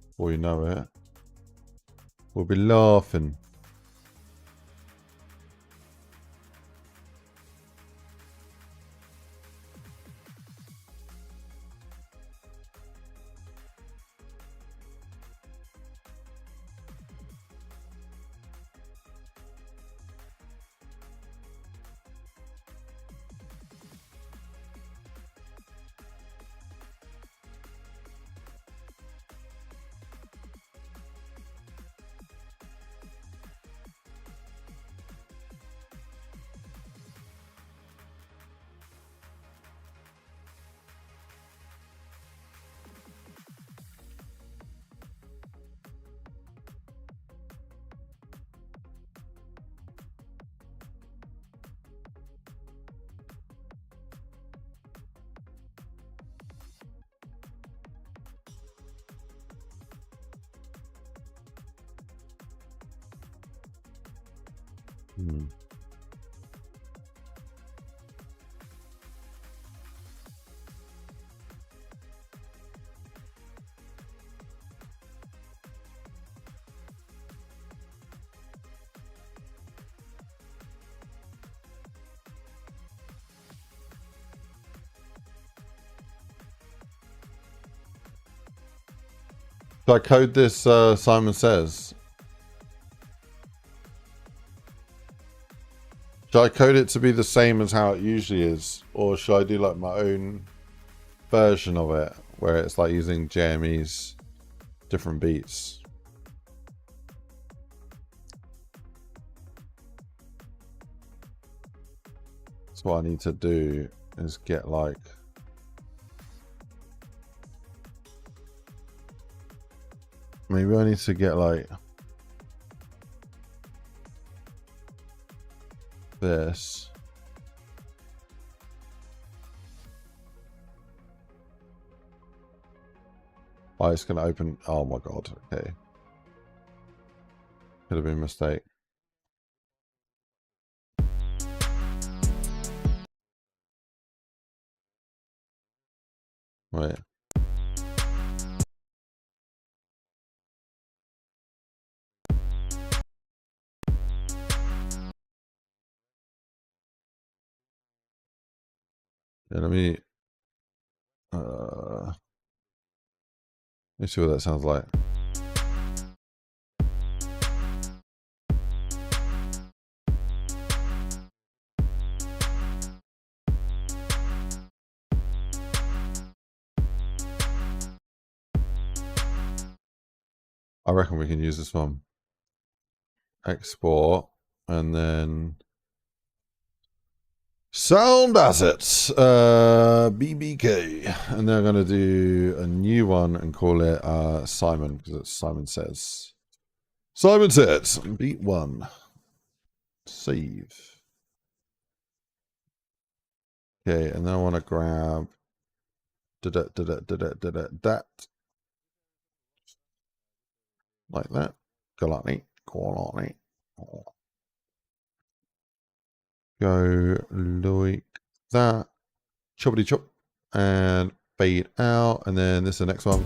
before you know it, we'll be laughing. Should I code this Simon Says? Should I code it to be the same as how it usually is? Or should I do like my own version of it where it's like using Jeremy's different beats? That's what I need to do is get like maybe I need to get like this. Oh, it's gonna open. Oh my god. Okay. Could have been a mistake. Right. Yeah, let me see what that sounds like. I reckon we can use this one. Export and then sound assets, BBK, and they're going to do a new one and call it Simon, because it's Simon Says. Simon Says, beat 1. Save. Okay, and then I want to grab that. Like that. Go like that. Go like that. Go like that. Choppity chop. And fade out. And then this is the next one.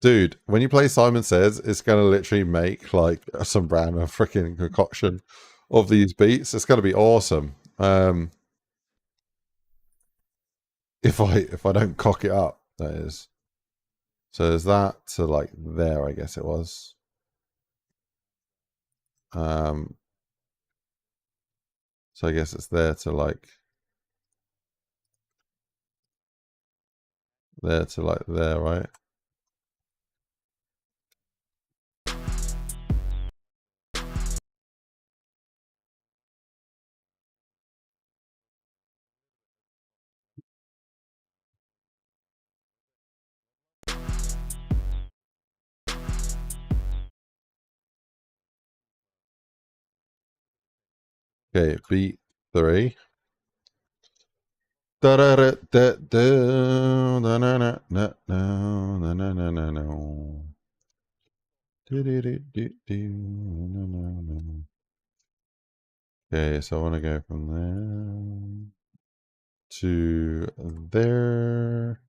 Dude, when you play Simon Says, it's going to literally make like some random freaking concoction of these beats. It's going to be awesome. If I don't cock it up, that is. So there's that to like there, I guess it was. So I guess it's there to like there, right? Okay, beat 3. Okay, so I want to go from there to there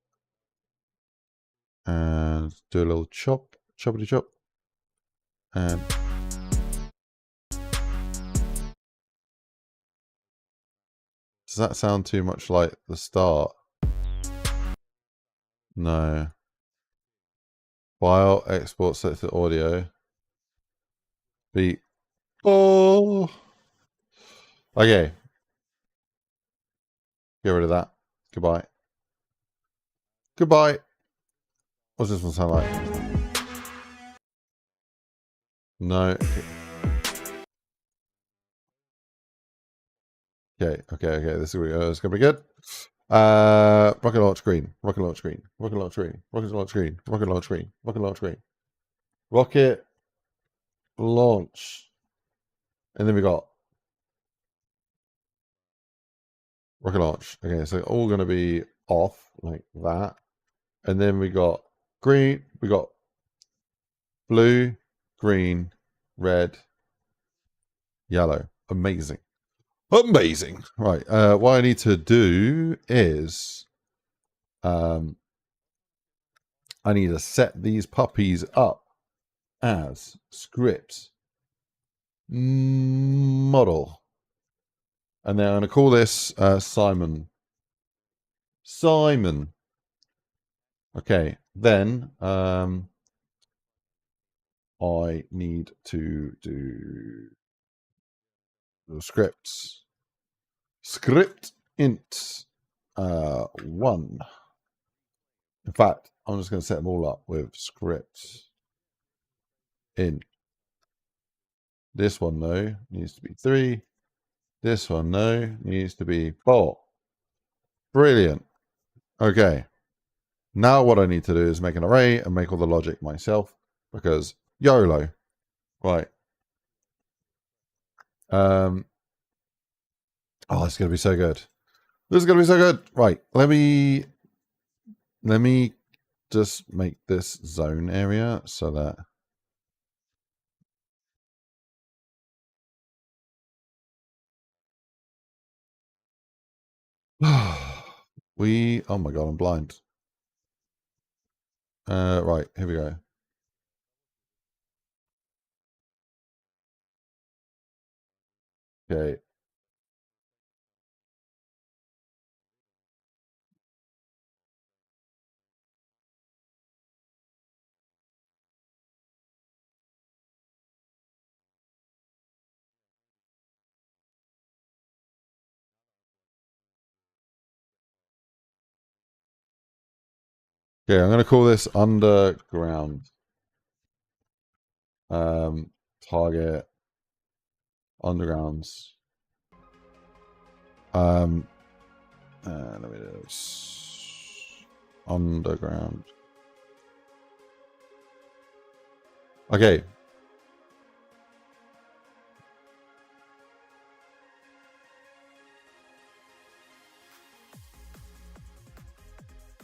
and do a little choppity chop, and does that sound too much like the start? No. File, export, set to audio. Beat. Oh. Okay. Get rid of that. Goodbye. Goodbye. What's this one sound like? No. Okay. This is gonna be good. Rocket launch screen. Rocket launch screen. Rocket launch screen. Rocket launch screen. Rocket launch screen. Rocket launch screen. Rocket launch. And then we got rocket launch. Okay, so all going to be off like that. And then we got green, we got blue, green, red, yellow. Amazing. Amazing. Right. What I need to do is I need to set these puppies up as script model. And then I'm going to call this Simon. Simon. Okay, then I need to do the scripts. Script int 1. In fact, I'm just going to set them all up with script int This one, no, needs to be 3. This one, no, needs to be 4. Brilliant. Okay. Now what I need to do is make an array and make all the logic myself because YOLO. Right. Oh, it's going to be so good. This is going to be so good. Right. Let me just make this zone area so that oh my God, I'm blind. Right, here we go. Okay. Okay, I'm going to call this underground. Target undergrounds. Let me do this. Underground. Okay.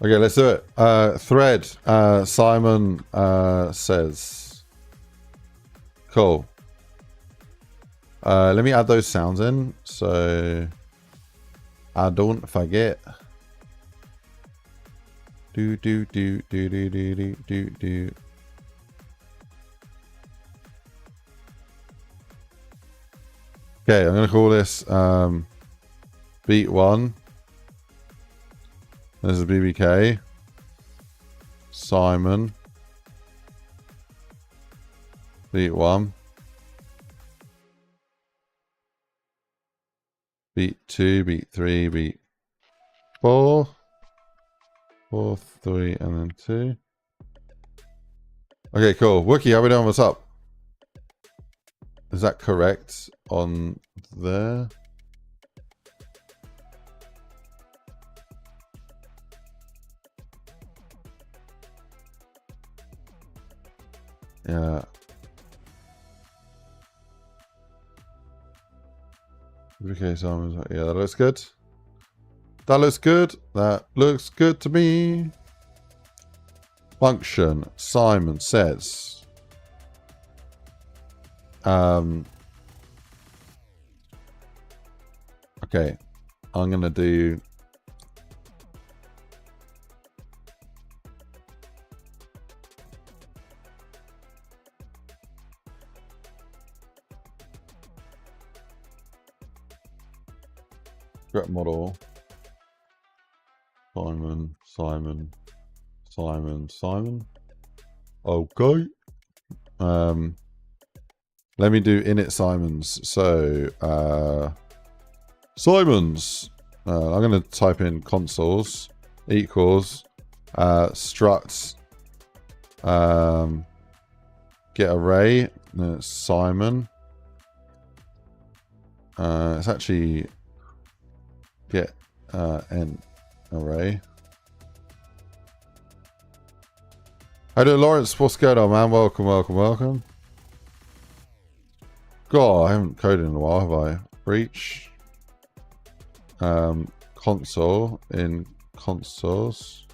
Okay, let's do it. Thread. Simon says. Cool. Let me add those sounds in so I don't forget. Do do do do do do do do do. Okay, I'm gonna call this beat 1. This is BBK. Simon. Beat 1. Beat 2, beat 3, beat 4. 4, 3, and then 2. Okay, cool. Wookie, how we doing? What's up? Is that correct on there? Yeah. Okay, Simon. Yeah, that looks good. That looks good. That looks good to me. Function. Simon says. Okay. I'm gonna do. Script model. Simon, Simon, Simon, Simon. Okay. Let me do init Simons. So, Simons. I'm going to type in consoles equals struct get array. Simon. It's actually get n array. How do Lawrence? What's going on, man? Welcome, welcome, welcome. God, I haven't coded in a while, have I? Breach. Console in consoles.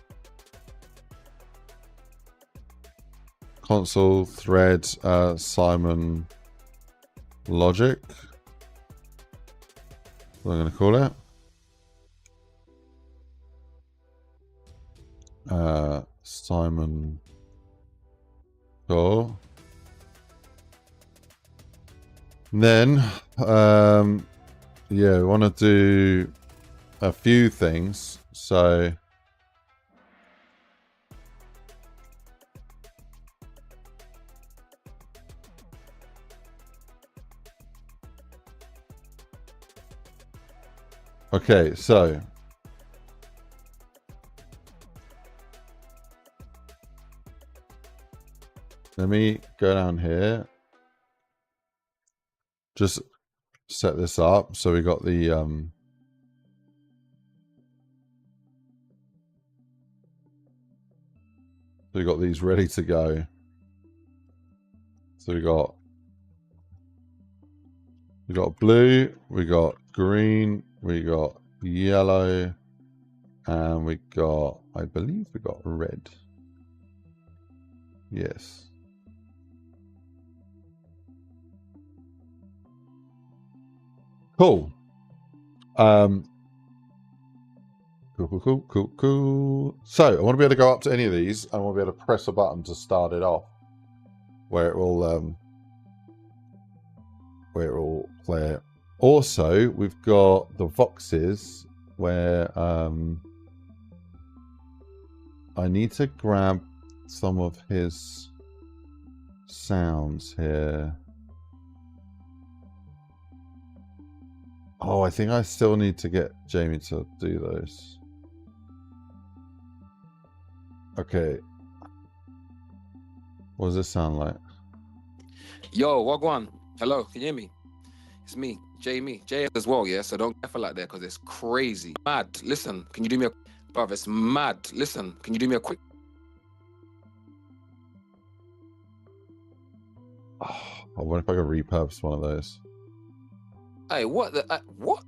Console thread Simon logic. What am I going to call it? Simon. Cool. And then, yeah, we want to do a few things. So, okay, so let me go down here. just set this up. So we got the we got these ready to go. So we got blue, we got green, we got yellow, and we got, I believe we got red. Yes. Cool. Cool. So I want to be able to go up to any of these. I want to be able to press a button to start it off, where it will play it. Also, we've got the voxes where I need to grab some of his sounds here. Oh, I think I still need to get Jamie to do those. Okay. What does this sound like? Yo, Wagwan. Hello, can you hear me? It's me, Jamie. Jay as well, yeah? So don't get like that because it's crazy. Mad. Listen, can you do me a... Bruv, it's mad. Listen, can you do me a quick... Oh, I wonder if I could repurpose one of those. Hey, what the... what?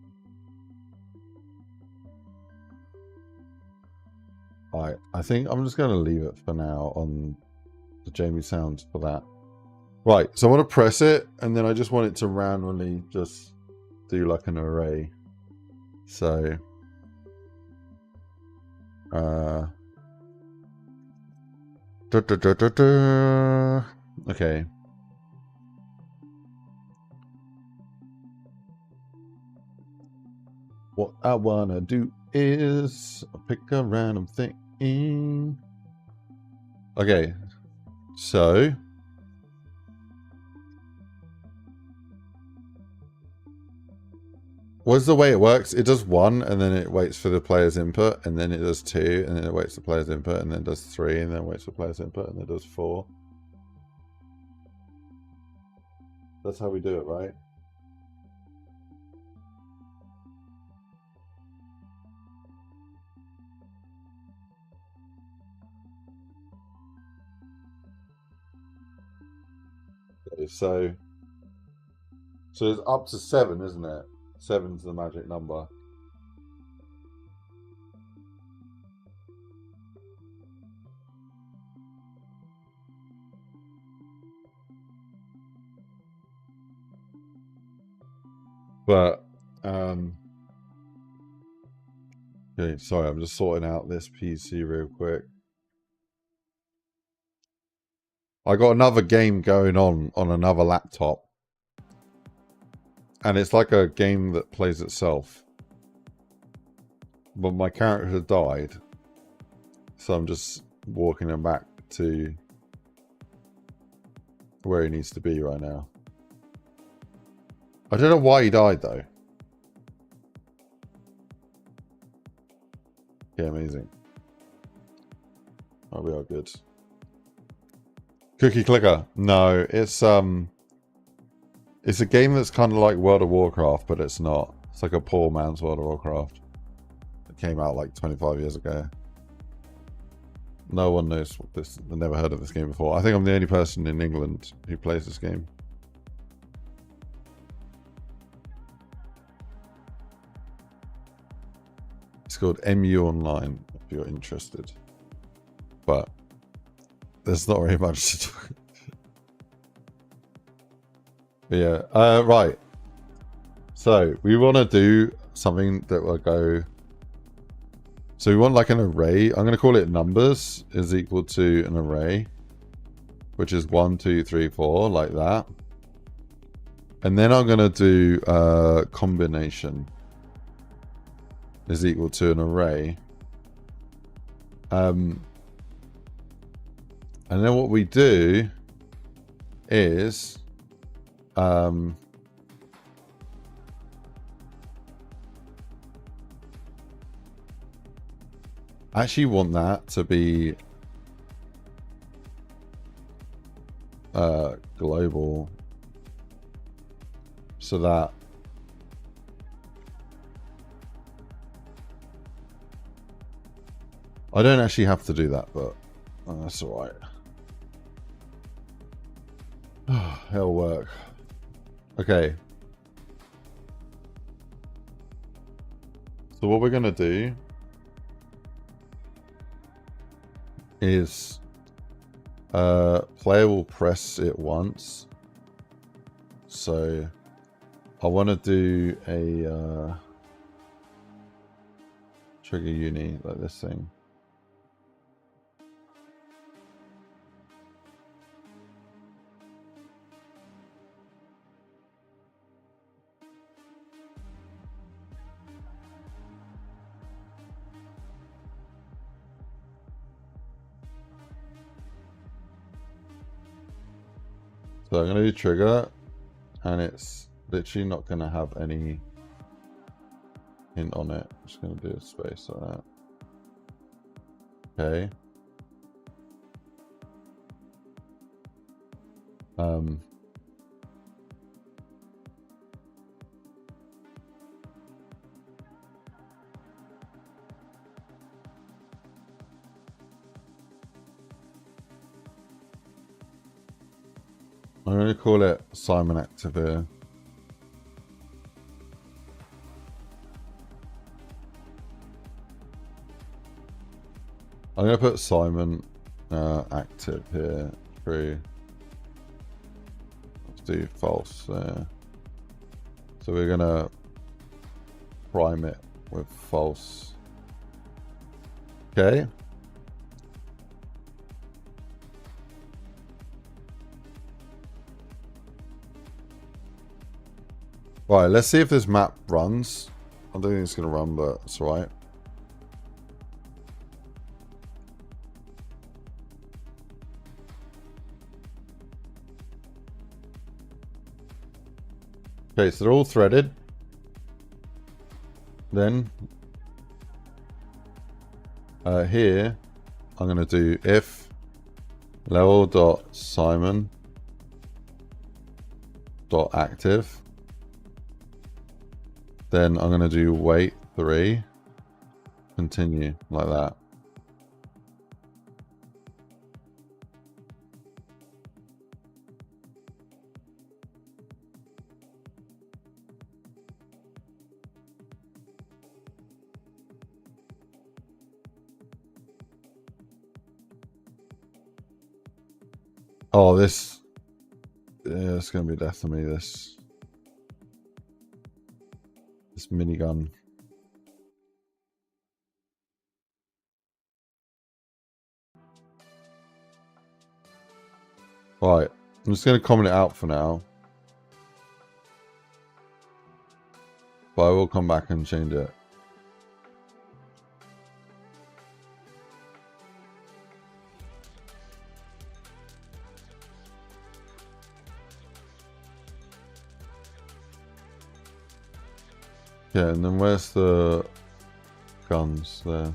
Alright, I think I'm just going to leave it for now on the Jamie sounds for that. Right, so I want to press it, and then I just want it to randomly just do like an array. So... Okay. What I wanna do is pick a random thing. Okay, so what's the way it works? It does 1 and then it waits for the player's input, and then it does 2 and then it waits for the player's input, and then it does 3 and then waits for the player's input, and then it does 4. That's how we do it, right? Okay, so it's up to 7, isn't it? 7's the magic number. But okay, sorry, I'm just sorting out this PC real quick. I got another game going on another laptop, and it's like a game that plays itself, but my character died, so I'm just walking him back to where he needs to be right now. I don't know why he died though. Yeah, amazing. Oh, we are good. Cookie Clicker. No, it's a game that's kind of like World of Warcraft, but it's not. It's like a poor man's World of Warcraft. It came out like 25 years ago. No one knows what this. I've never heard of this game before. I think I'm the only person in England who plays this game. It's called MU Online, if you're interested. But there's not very much to talk. But yeah, right. So we want to do something that will go. So we want like an array. I'm going to call it numbers is equal to an array, which is 1, 2, 3, 4, like that. And then I'm going to do combination is equal to an array. And then what we do is I actually want that to be global. So of that. I don't actually have to do that, but that's all right. It'll work. Okay. So what we're going to do is player will press it once. So I want to do a trigger uni like this thing. So I'm going to do trigger, and it's literally not going to have any hint on it. I'm just going to do a space like that. Okay. I'm going to call it Simon Active here. I'm going to put Simon Active here. True. Let's do false there. So we're going to prime it with false. Okay. Right, let's see if this map runs. I don't think it's going to run, but it's alright. Okay, so they're all threaded. Then here I'm going to do if level.simon.active. Then I'm going to do wait 3, continue like that. Oh, this, yeah, it's going to be death to me, this minigun. Right, I'm just going to comment it out for now. But I will come back and change it. Yeah, and then where's the guns there?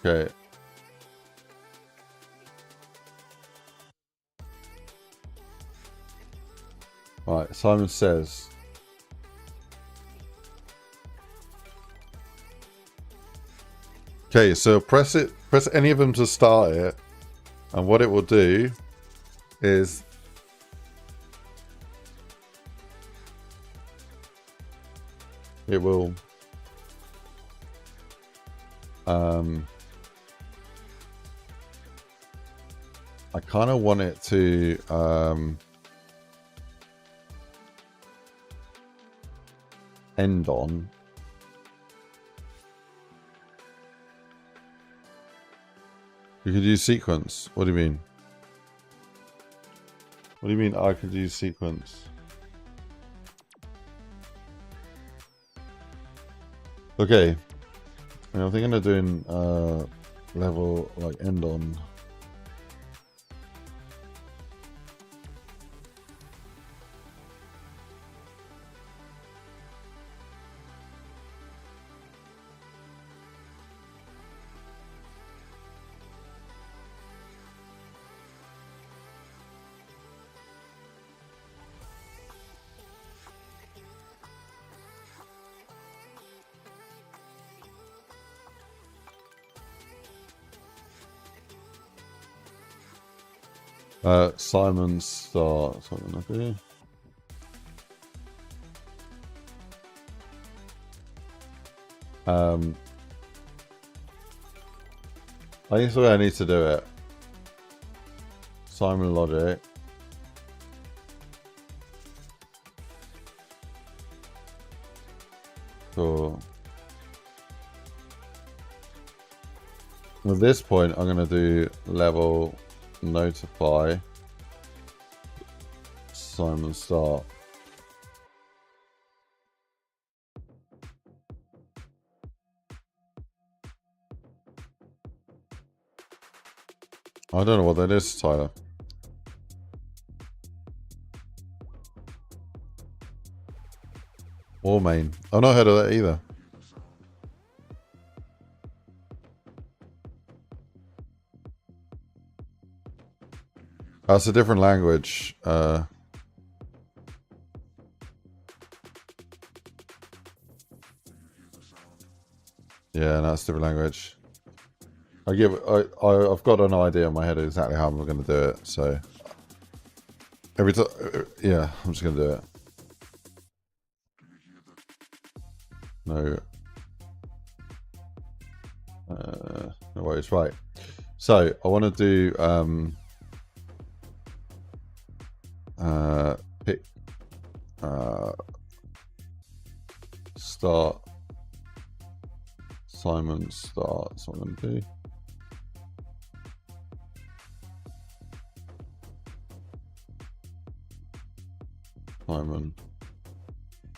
Okay. Right, Simon says. Okay, so press any of them to start it, and what it will do is it will I kind of want it to end on you could use sequence. What do you mean? What do you mean I could use sequence? Okay. And I'm thinking of doing level like end on. Simon start. That's what I'm gonna do. I think it's the way I need to do it. Simon logic. Cool. At this point, I'm going to do level notify Simon start. I don't know what that is, Tyler. Or main. I've not heard of that either. That's a different language. Yeah, that's a different language. I've got an idea in my head exactly how I'm going to do it. So every time, yeah, I'm just going to do it. No, no worries. Right. So I want to do pick start Simon start. That's what I'm going to do. Simon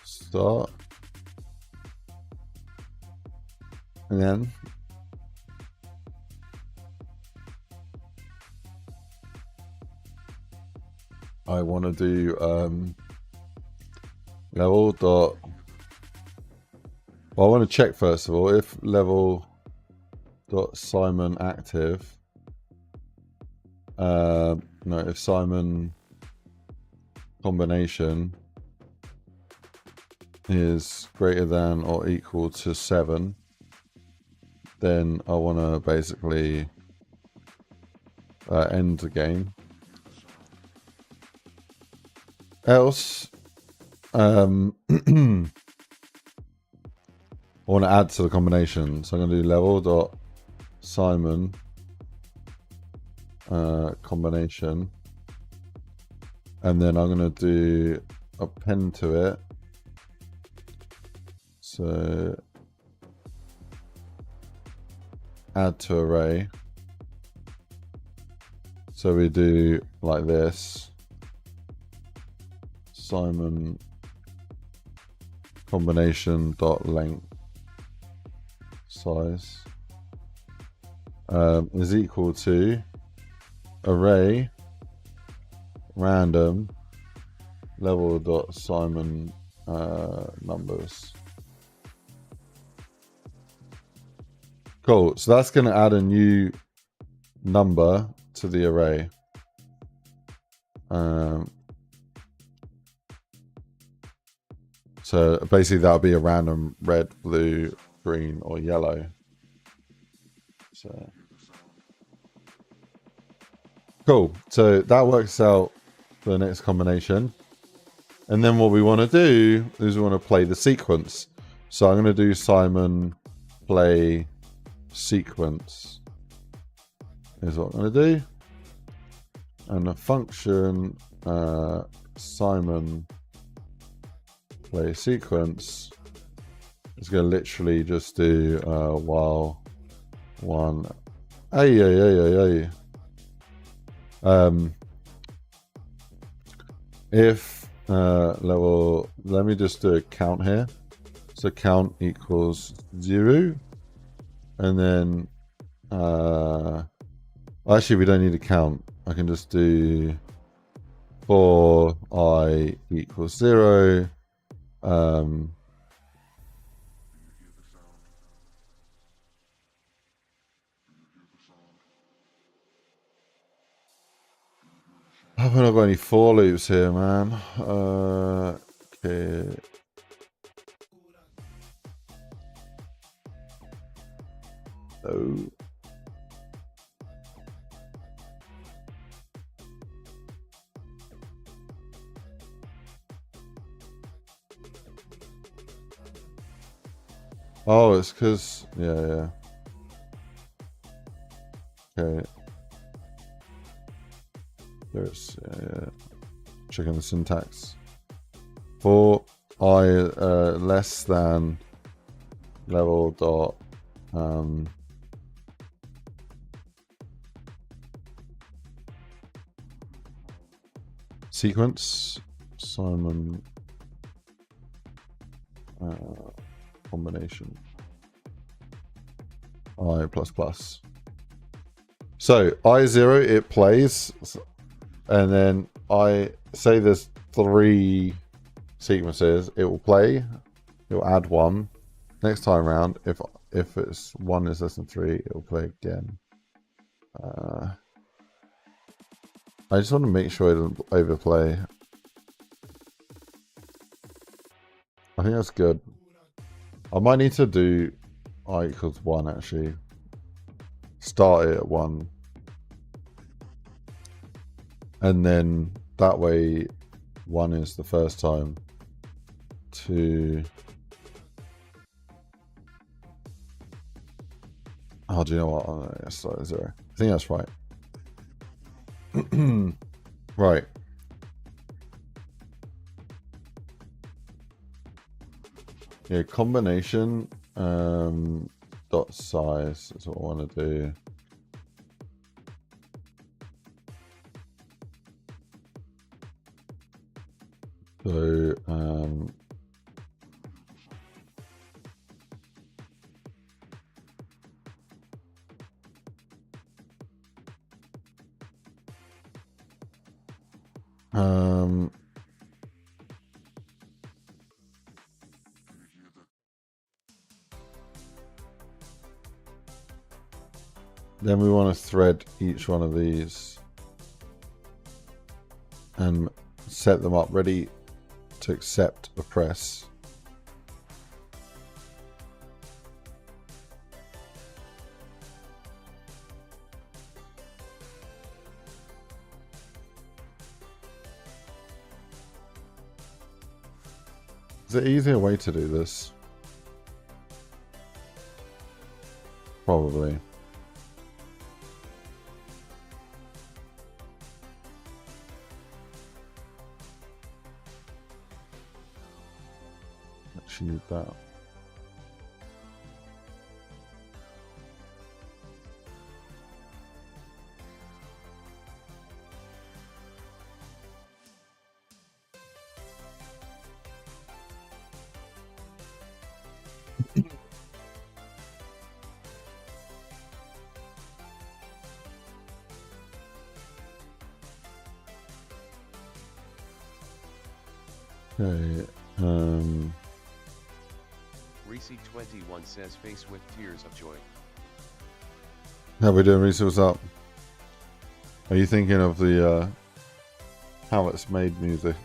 start. And then I want to do level dot. Well, I want to check first of all if level dot Simon active. No, if Simon combination is greater than or equal to 7, then I want to basically end the game. Else, I want to add to the combination, so I'm going to do level dot Simon combination, and then I'm going to do append to it. So add to array. So we do like this. Simon combination dot length size is equal to array random level dot Simon numbers. Cool. So that's going to add a new number to the array. So basically that'll be a random red, blue, green, or yellow. So cool. So that works out for the next combination. And then what we want to do is we want to play the sequence. So I'm going to do Simon play sequence is what I'm going to do. And the function Simon play sequence is going to literally just do while one if level, let me just do a count here. So count equals 0, and then actually we don't need a count. I can just do for I equals 0. I've not got any for loops here, man. Okay. Oh. Oh, it's because yeah. Okay. There's checking the syntax. For I less than level dot sequence Simon combination I plus plus. So I0 it plays, and then I say there's 3 sequences. It will play. It will add 1. Next time round, if it's 1 is less than 3, it will play again. I just want to make sure it doesn't overplay. I think that's good. I might need to do I equals 1 actually. Start it at 1. And then that way 1 is the first time. 2. Oh, do you know what? I'm gonna start at 0. I think that's right. Right. Yeah, combination dot size is what I want to do. So then we want to thread each one of these and set them up ready to accept a press. Is there an easier way to do this? Probably. Actually need that. Okay, Reese21 says face with tears of joy. how we doing, Reese? What's up? Are you thinking of the how it's made music?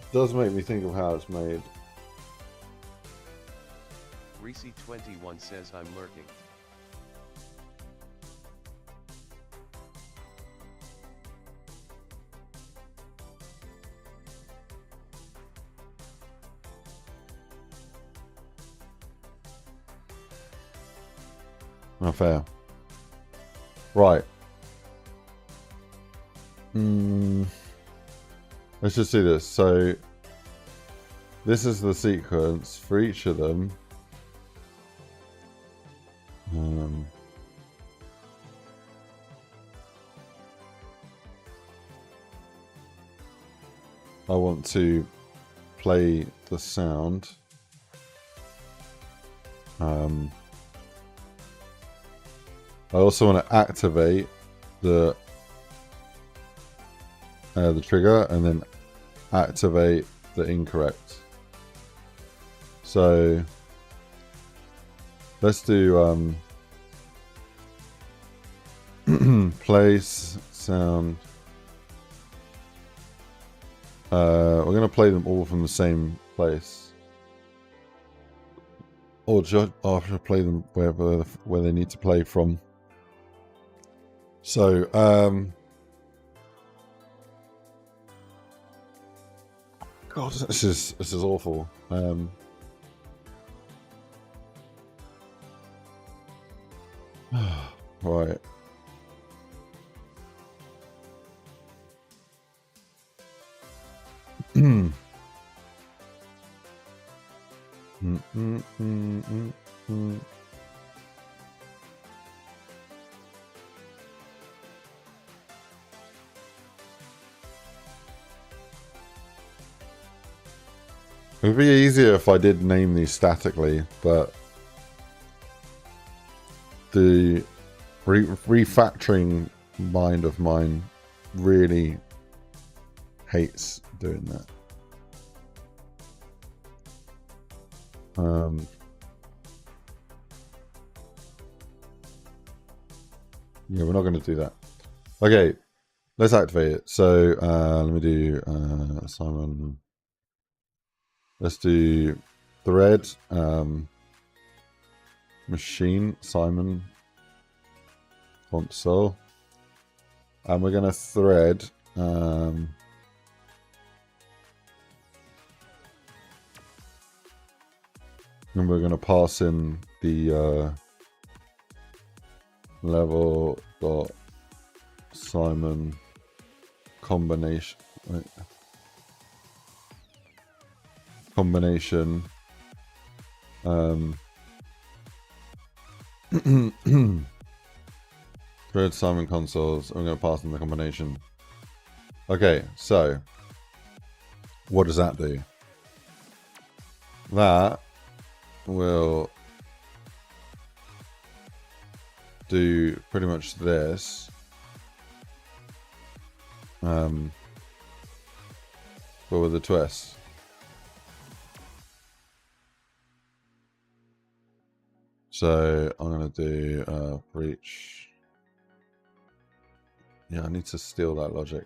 It does make me think of how it's made. Reese21 says I'm lurking. Not fair. Right. Let's just do this. So this is the sequence for each of them. I want to play the sound. I also want to activate the trigger and then activate the incorrect. So let's do place sound. We're going to play them all from the same place. Or just after play them where they need to play from. So God, this is awful. Right. It would be easier if I did name these statically, but the refactoring mind of mine really hates doing that. Yeah, we're not going to do that. Okay, let's activate it. So let me do Simon. Let's do thread machine Simon console, and we're going to thread and we're going to pass in the level dot Simon combination. Wait. Combination thread Simon consoles. I'm going to pass in the combination. Okay, so what does that do? That will do pretty much this, but with a twist. So I'm going to do breach. Yeah, I need to steal that logic.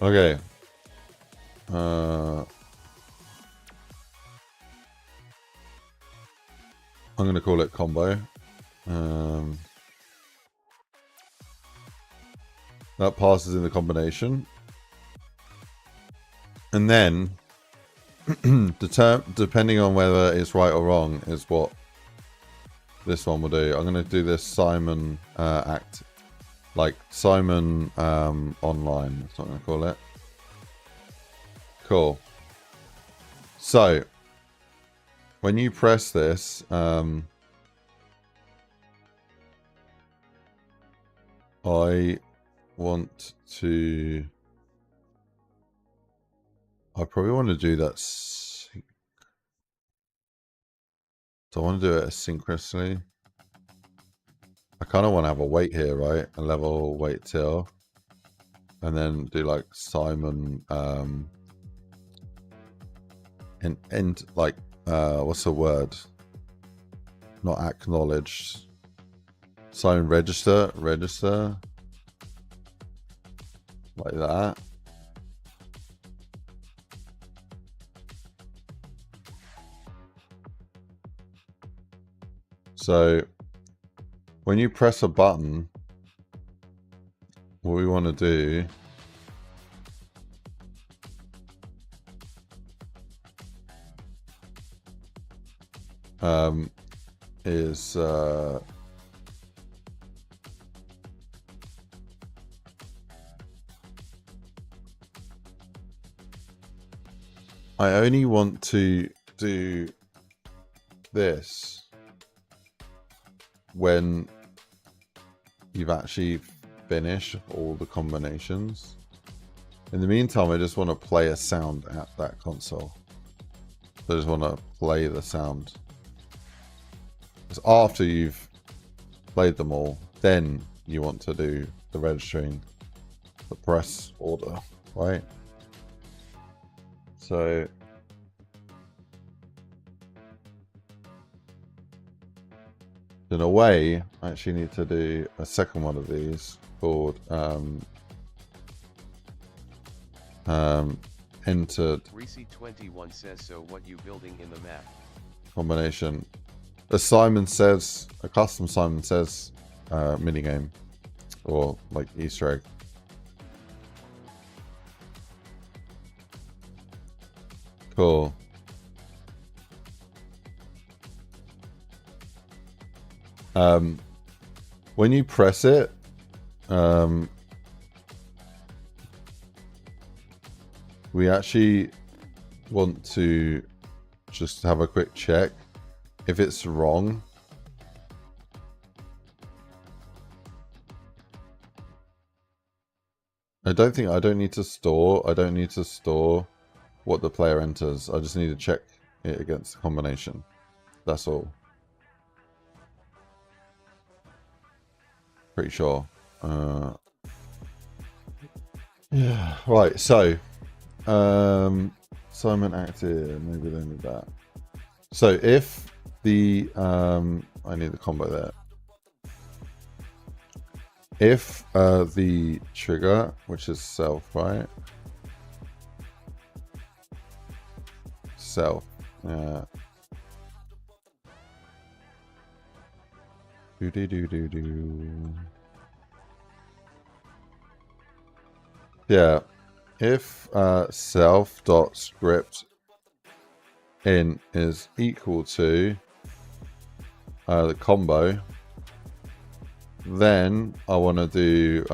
Okay. I'm going to call it combo. That passes in the combination. And then, depending on whether it's right or wrong, is what this one will do. I'm going to do this Simon act. Like Simon online. That's what I'm going to call it. Cool. So, when you press this, I want to... I probably want to do that... Do I want to do it asynchronously? I kind of want to have a wait here, right? A level wait till. And then do like Simon... and like... what's the word? Not acknowledged. Simon register. Like that. So when you press a button, what we want to do is I only want to do this when you've actually finished all the combinations. In the meantime, I just want to play a sound at that console. So I just want to play the sound. Because after you've played them all, then you want to do the registering, the press order, right? So in a way, I actually need to do a second one of these called entered Reese21 says, so what you building in the map? combination. A Simon Says, a custom Simon Says minigame. Or like Easter egg. Cool. When you press it, we actually want to just have a quick check. If it's wrong, I don't need to store what the player enters. I just need to check it against the combination. That's all. Pretty sure. Yeah. Right. So, Simon active. Maybe they need that. So if the I need the combo there. If the trigger, which is self, right? Self. Yeah. Yeah. If self.script in is equal to the combo, then I want to do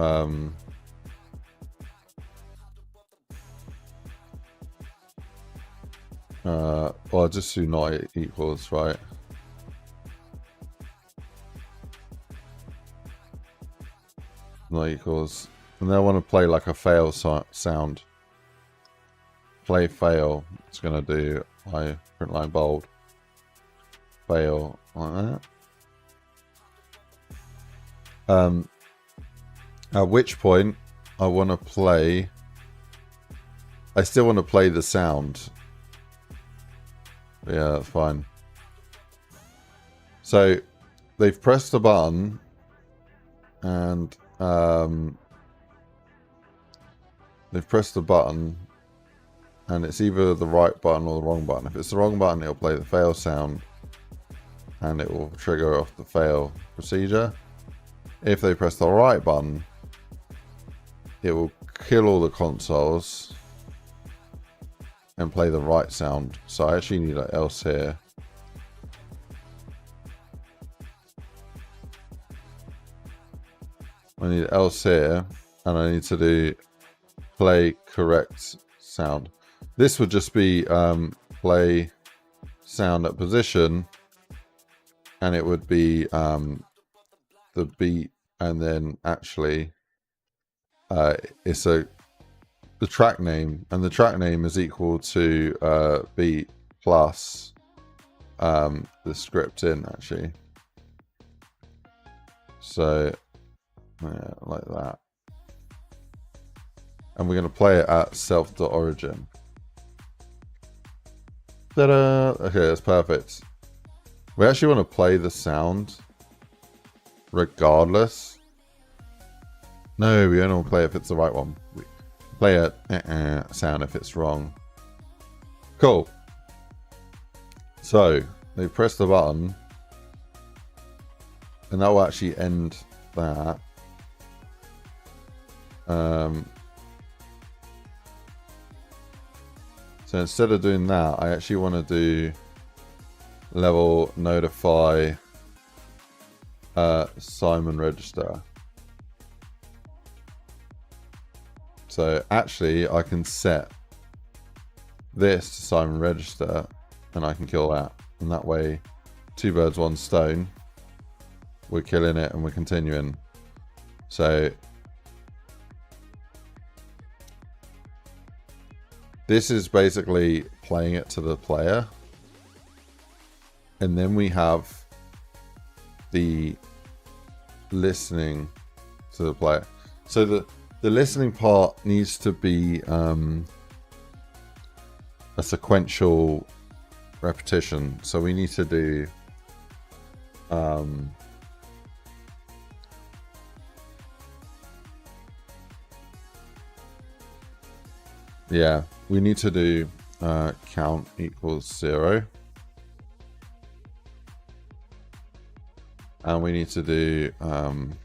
well, I'll just do not equals, right? Not equals, and then I want to play like a fail sound. Play fail. It's gonna do print line bold. Fail like that. At which point I want to play. I still want to play the sound. Yeah, that's fine. So they've pressed the button, and they've pressed the button, and it's either the right button or the wrong button. If it's the wrong button, it'll play the fail sound, and it will trigger off the fail procedure. If they press the right button, it will kill all the consoles and play the right sound. So I actually need an else here. I need else here, and I need to do play correct sound. This would just be play sound at position, and it would be the beat, and then actually it's the track name, and the track name is equal to beat plus the script in, actually. So yeah, like that. And we're going to play it at self.origin. Ta-da! Okay, that's perfect. We actually want to play the sound regardless. No, we only want to play if it's the right one. We play a sound if it's wrong. Cool. So they press the button, and that will actually end that. So instead of doing that, I actually want to do level notify Simon register. So actually I can set this to Simon register, and I can kill that. And that way, 2 birds, 1 stone. We're killing it and we're continuing. So this is basically playing it to the player. And then we have the listening to the player. So the listening part needs to be a sequential repetition. So we need to do Yeah, we need to do count equals 0. And we need to do, I'm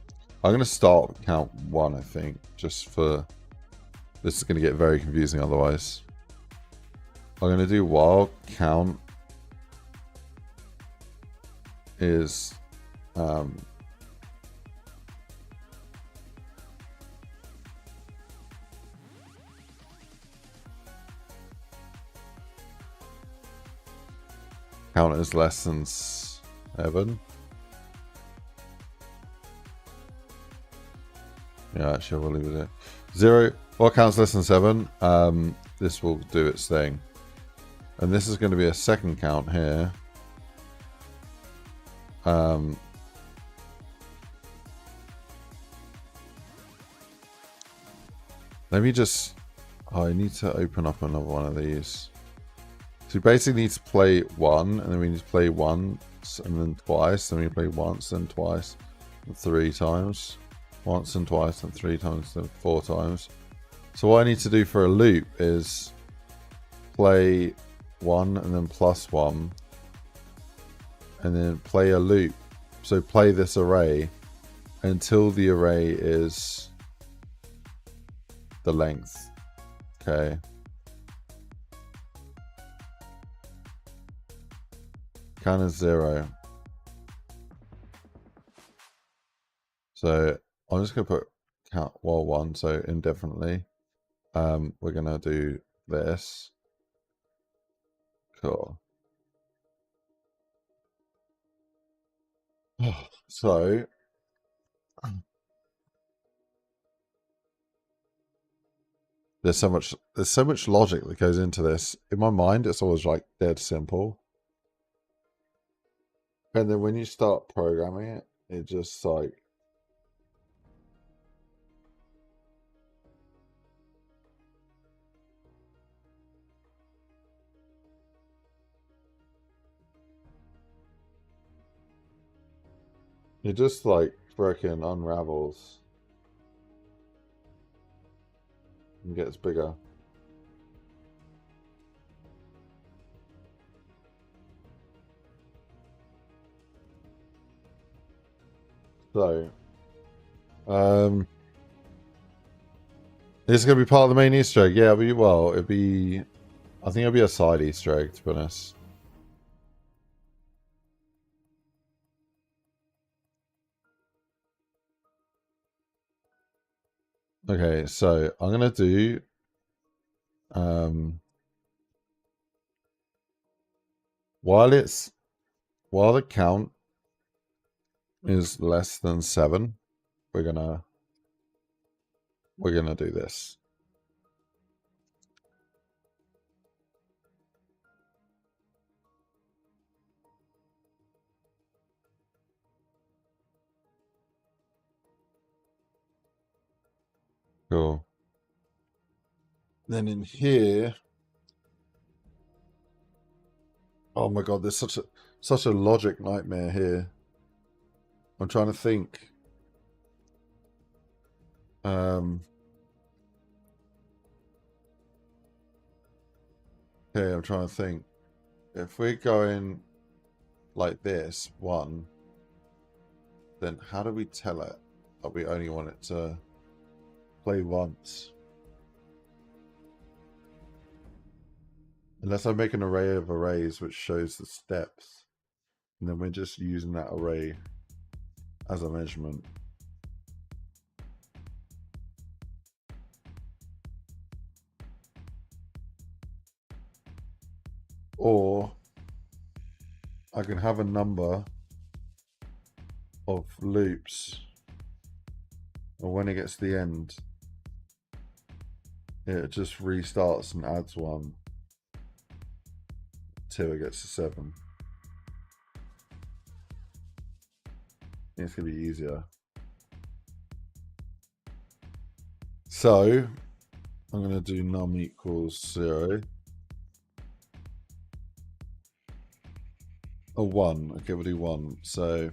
going to start with count 1, I think, just for, this is going to get very confusing otherwise. I'm going to do while count is, count is less than 7. Yeah, actually, we'll leave it at 0. What counts less than 7? This will do its thing. And this is going to be a second count here. Let me just... Oh, I need to open up another one of these. So we basically need to play 1, and then we need to play once, and then twice, then we play once, and twice, and 3 times. Once and twice, and 3 times, and 4 times. So what I need to do for a loop is play 1, and then plus 1, and then play a loop. So play this array until the array is the length. Okay. Count is 0. So I'm just going to put count while 1, so indefinitely. We're going to do this. Cool. So there's so much logic that goes into this. In my mind, it's always like dead simple. And then when you start programming it, it just like it just like freaking unravels and gets bigger. So, this is going to be part of the main Easter egg. Yeah, it'd be, I think it'll be a side Easter egg, to be honest. Okay, so I'm going to do, while the count is less than 7, we're gonna do this. Cool. Then in here, oh my god, there's such a logic nightmare here. I'm trying to think. Okay, I'm trying to think. If we're going like this, 1, then how do we tell it that we only want it to play once? Unless I make an array of arrays which shows the steps, and then we're just using that array as a measurement. Or I can have a number of loops, and when it gets to the end, it just restarts and adds 1 till it gets to 7. It's going to be easier. So I'm going to do num equals 0. A 1. Okay, we'll do 1. So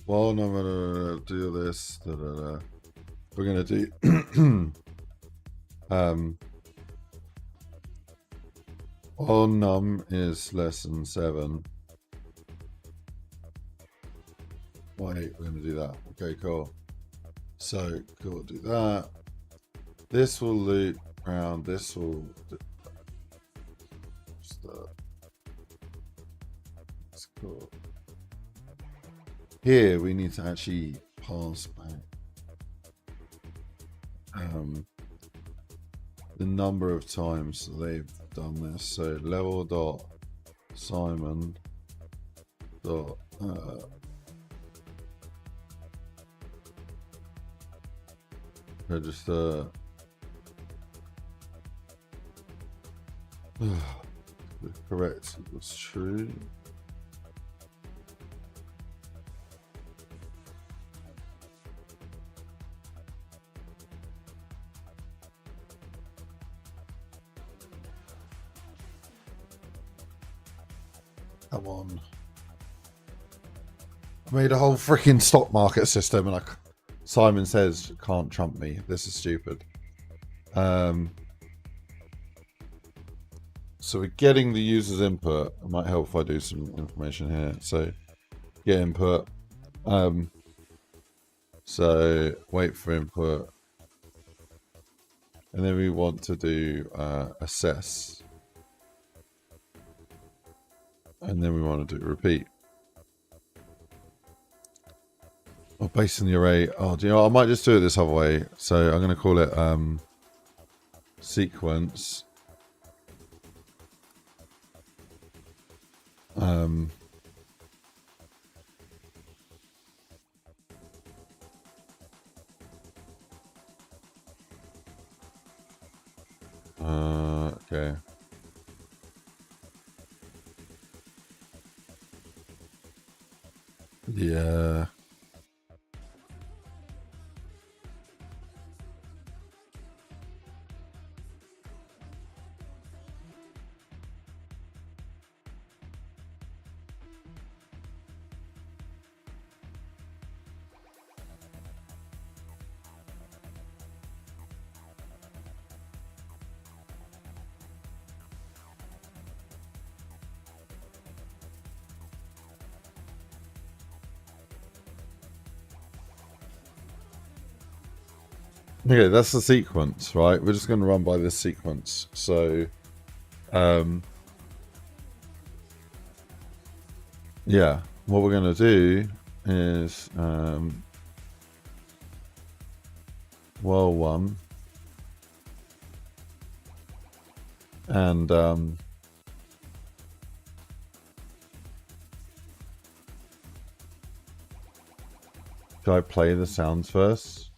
while I'm going to do this, we're going to do On num is less than 7. Wait, we're going to do that. Okay, cool. So, cool, do that. This will loop around, this will... That's cool. Here, we need to actually pass back the number of times they've done this. So, level dot Simon dot register correct was true. Come on. I made a whole freaking stock market system and Simon says can't trump me. This is stupid. So we're getting the user's input. It might help if I do some information here. So get input. So wait for input. And then we want to do assess. And then we want to do repeat. Or based on the array. Oh, do you know what? I might just do it this other way. So I'm going to call it sequence. Okay. Yeah. Okay, that's the sequence, right? We're just going to run by this sequence. So, yeah, what we're going to do is while one and should I play the sounds first?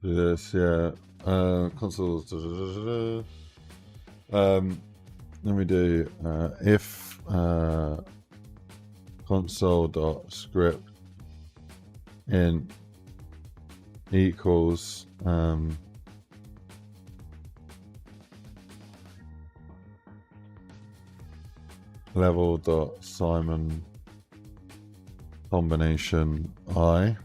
Do this, yeah. Consoles. Then we do if console.script in equals level.simon combination I.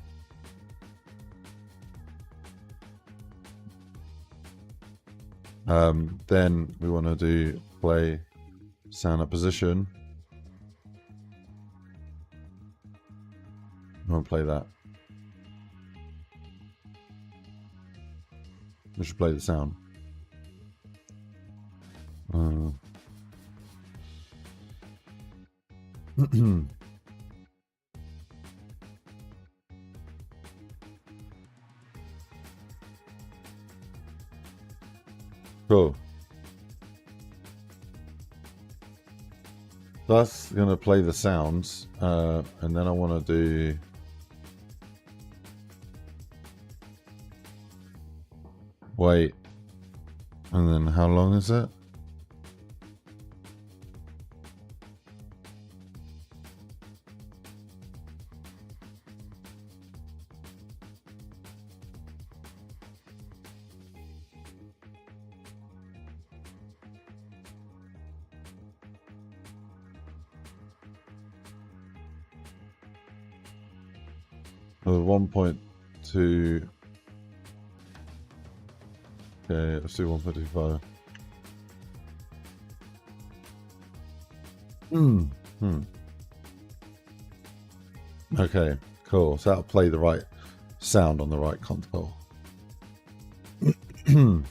Then we want to do play sound at position. I want to play that. We should play the sound. Cool. That's going to play the sounds, and then I want to do Wait. And then how long is it? Oh, 1.2. Okay, let's do 1.25. Okay, cool. So that'll play the right sound on the right console. You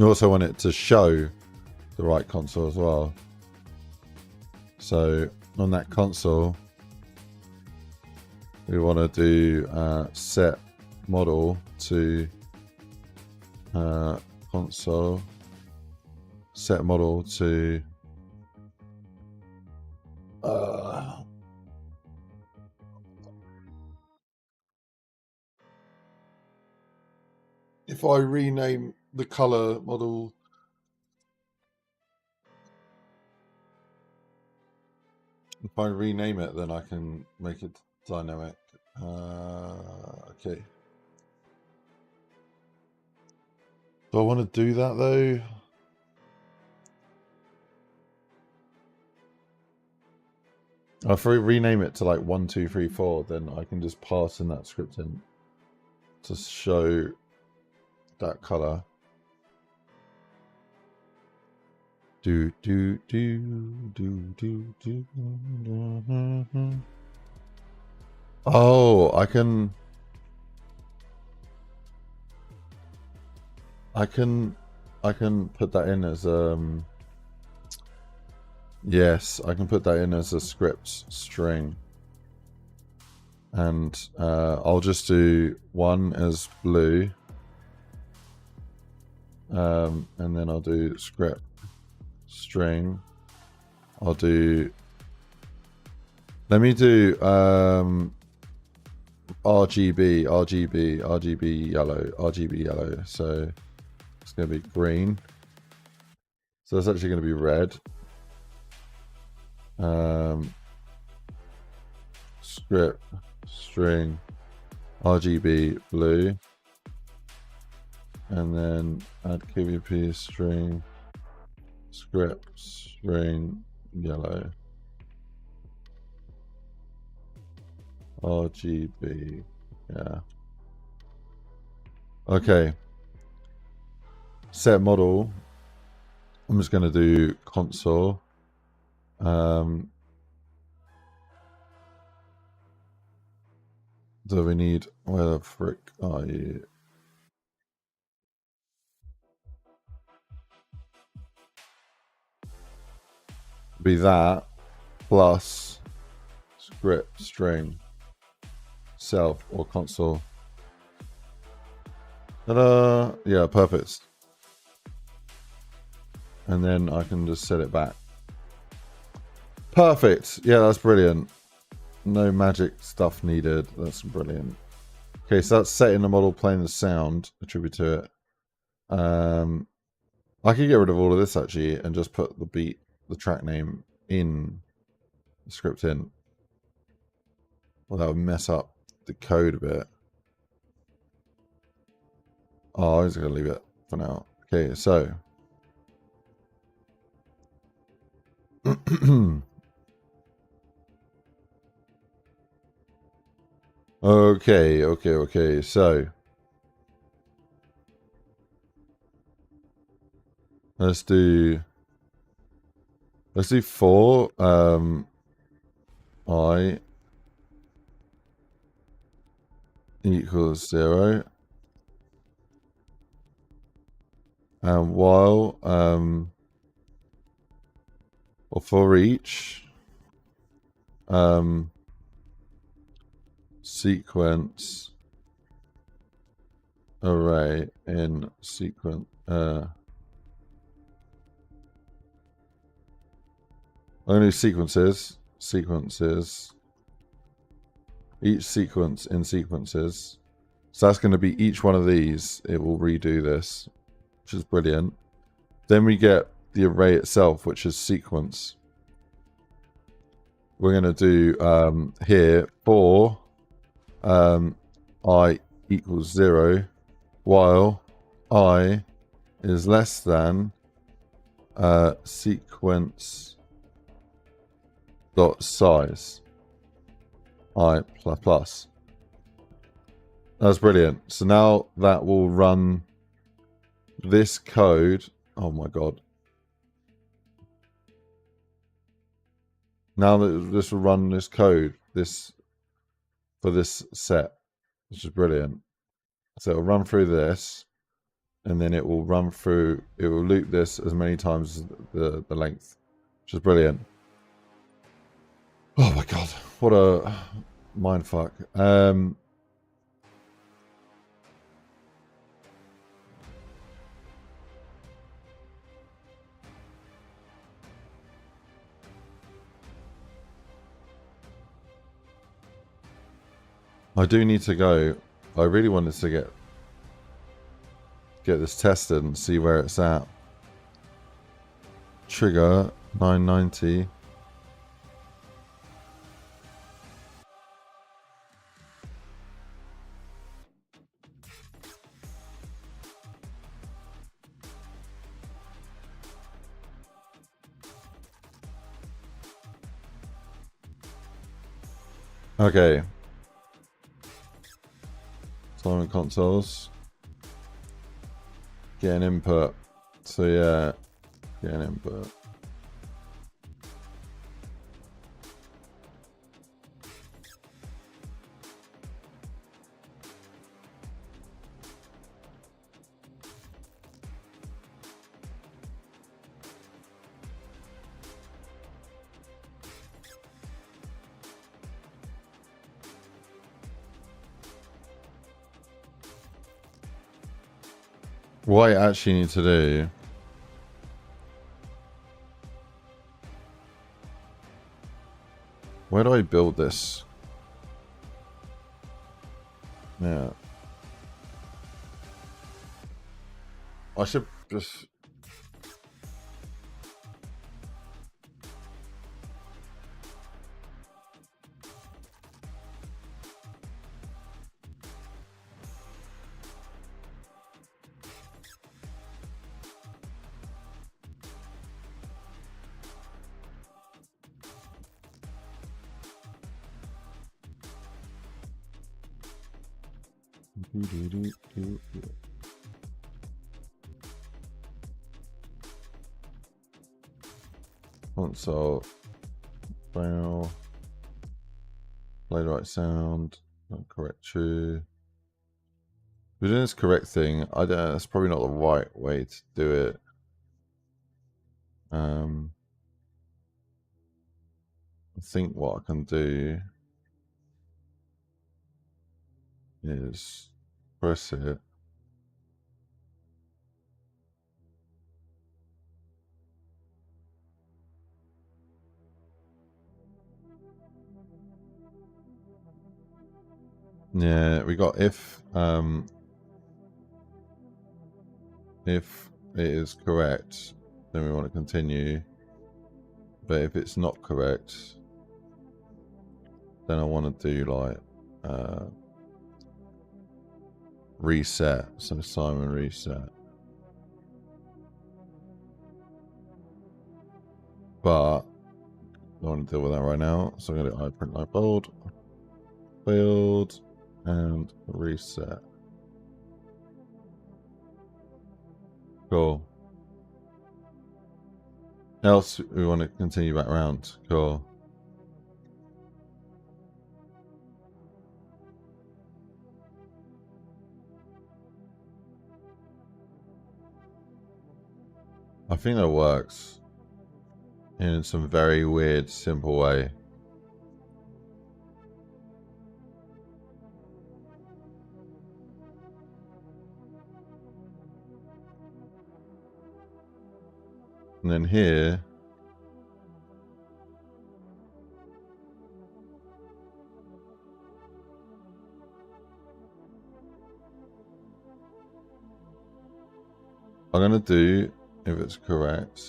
also want it to show the right console as well. So on that console, we want to do set model to console, set model to if I rename the color model, if I rename it, then I can make it dynamic. Okay. Do I want to do that though? If I rename it to like 1, 2, 3, 4, then I can just pass in that script in to show that color. Do do do do do do. Oh, I can put that in as yes, I can put that in as a script string. And I'll just do one as blue. And then I'll do script string. I'll do, let me do RGB yellow. So it's going to be green. So it's actually going to be red. Script string RGB blue, and then add KVP string script string yellow RGB. Yeah. Okay. Set model. I'm just going to do console. Do we need, where the frick are you? Be that plus script string self or console. Ta-da! Yeah, perfect. And then I can just set it back. Perfect. Yeah, that's brilliant. No magic stuff needed. That's brilliant. Okay, so that's setting the model, playing the sound, attribute to it. I could get rid of all of this actually and just put the beat, the track name in the script in. Well, that would mess up the code a bit. Oh, I'm just going to leave it for now. Okay, so. Okay, so. Let's do 4 I equals 0, and while or for each sequence array in sequence only sequences each sequence in sequences So that's going to be each one of these. It will redo this, which is brilliant. Then we get the array itself, which is sequence. We're going to do here for I equals 0 while I is less than sequence dot size I plus plus. That's brilliant. So now that will run this code. Oh my god. Now that this will run this code for this set, which is brilliant. So it'll run through this, and then it will run through, it will loop this as many times as the length, which is brilliant. Oh my god, what a mindfuck. I do need to go. I really wanted to get this tested and see where it's at. Trigger 990. Okay. Timing consoles. Get an input. So yeah, get an input. What I actually need to do where do I build this? Yeah. I should just console fail. Play the right sound. Not correct true. We're doing this correct thing. I don't. That's probably not the right way to do it. I think what I can do is press it. Yeah, we got if it is correct, then we want to continue. But if it's not correct, then I want to do like reset. So Simon reset. But I don't want to deal with that right now. So I'm going to print like bold, build, and reset. Cool. Else we want to continue back around. Cool. I think that works in some very weird, simple way. And then here, I'm going to do, if it's correct,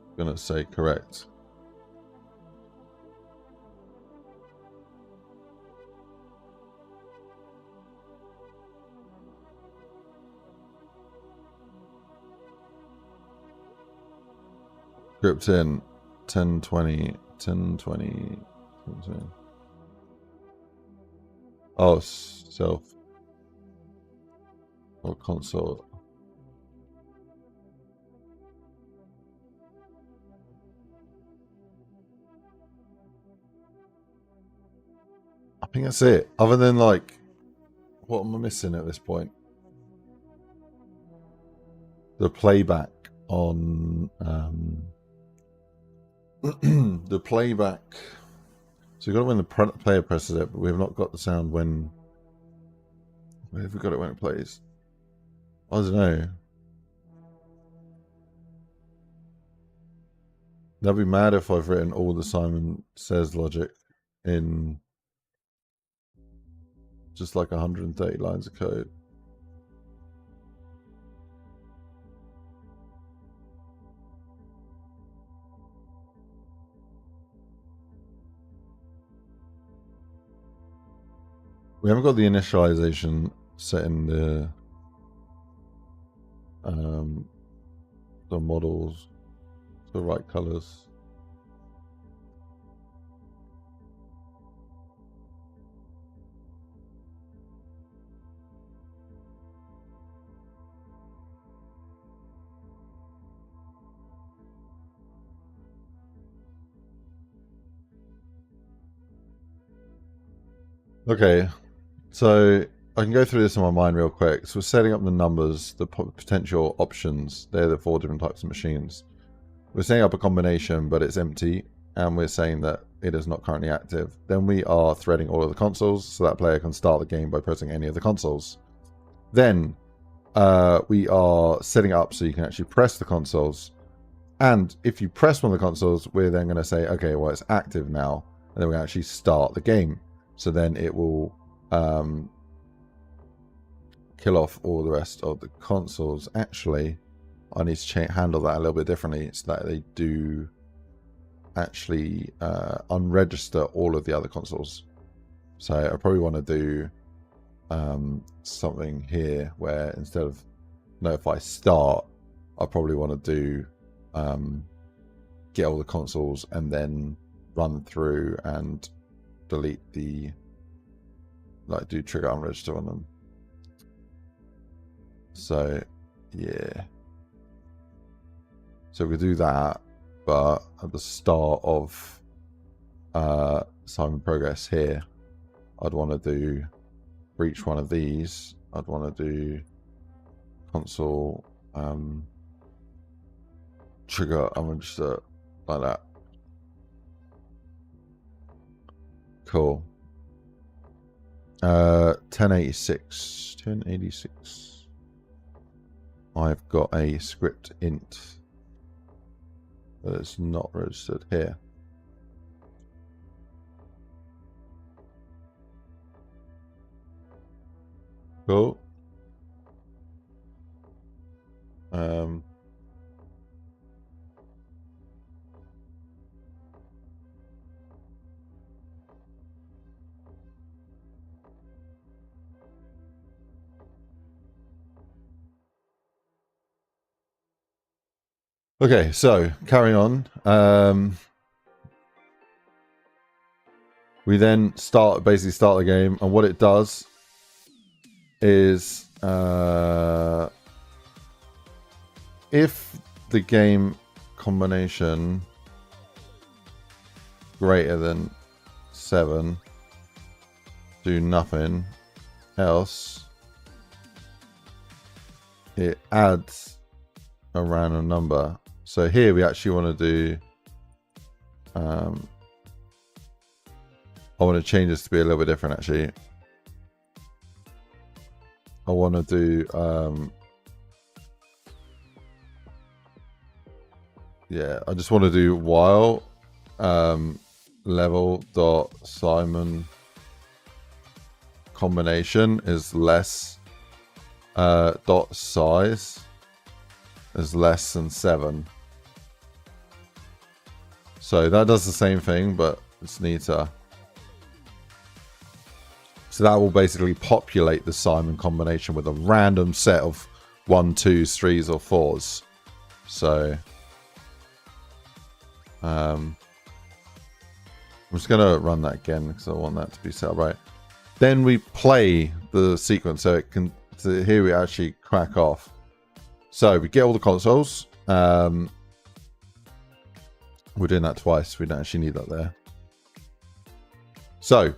I'm going to say correct. Script in 1020, 1020, 1020. Oh, self or console. I think that's it. Other than like, what am I missing at this point? The playback on the playback. So you've got it when the player presses it, but we have not got the sound when. Where have we got it when it plays? I don't know. That'd be mad if I've written all the Simon Says logic in just like 130 lines of code. We haven't got the initialization set in the models, the right colors. Okay, so I can go through this in my mind real quick. So we're setting up the numbers, the potential options. They're the 4 different types of machines. We're setting up a combination, but it's empty, and we're saying that it is not currently active. Then we are threading all of the consoles, so that player can start the game by pressing any of the consoles. Then we are setting up so you can actually press the consoles. And if you press one of the consoles, we're then going to say, okay, well, it's active now. And then we actually start the game. So then it will kill off all the rest of the consoles. Actually, I need to handle that a little bit differently so that they do actually unregister all of the other consoles. So I probably want to do something here where instead of notify start, I probably want to do get all the consoles and then run through and delete the, like, do trigger unregister on them. So yeah, so we do that, but at the start of Simon Progress here, I'd want to do for each one of these, I'd want to do console trigger unregister like that. Cool. 1086. I've got a script int that is not registered here. Cool. Okay, so carrying on. We then basically start the game, and what it does is if the game combination greater than 7, do nothing else, it adds a random number. So here we actually want to do I want to change this to be a little bit different actually. I want to do yeah, I just want to do while level dot Simon combination is less dot size is less than 7. So that does the same thing, but it's neater. So that will basically populate the Simon combination with a random set of 1, 2s, 3s, or 4s. So I'm just going to run that again because I want that to be set up right. Then we play the sequence so it can, so here we actually crack off. So we get all the consoles. We're doing that twice. We don't actually need that there. So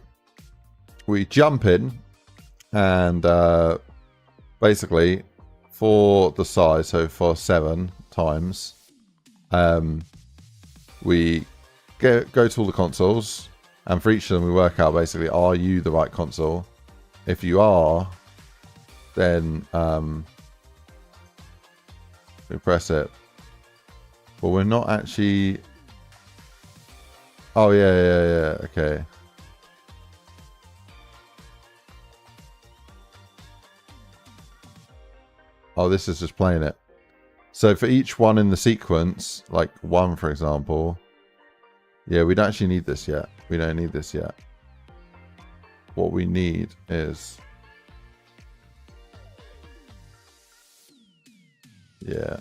we jump in and basically for the size, so for 7 times, we go to all the consoles, and for each of them we work out basically, are you the right console? If you are, then we press it. But we're not actually... Oh yeah, okay. Oh, this is just playing it. So for each one in the sequence, like 1 for example, yeah, we don't actually need this yet. We don't need this yet. What we need is... Yeah.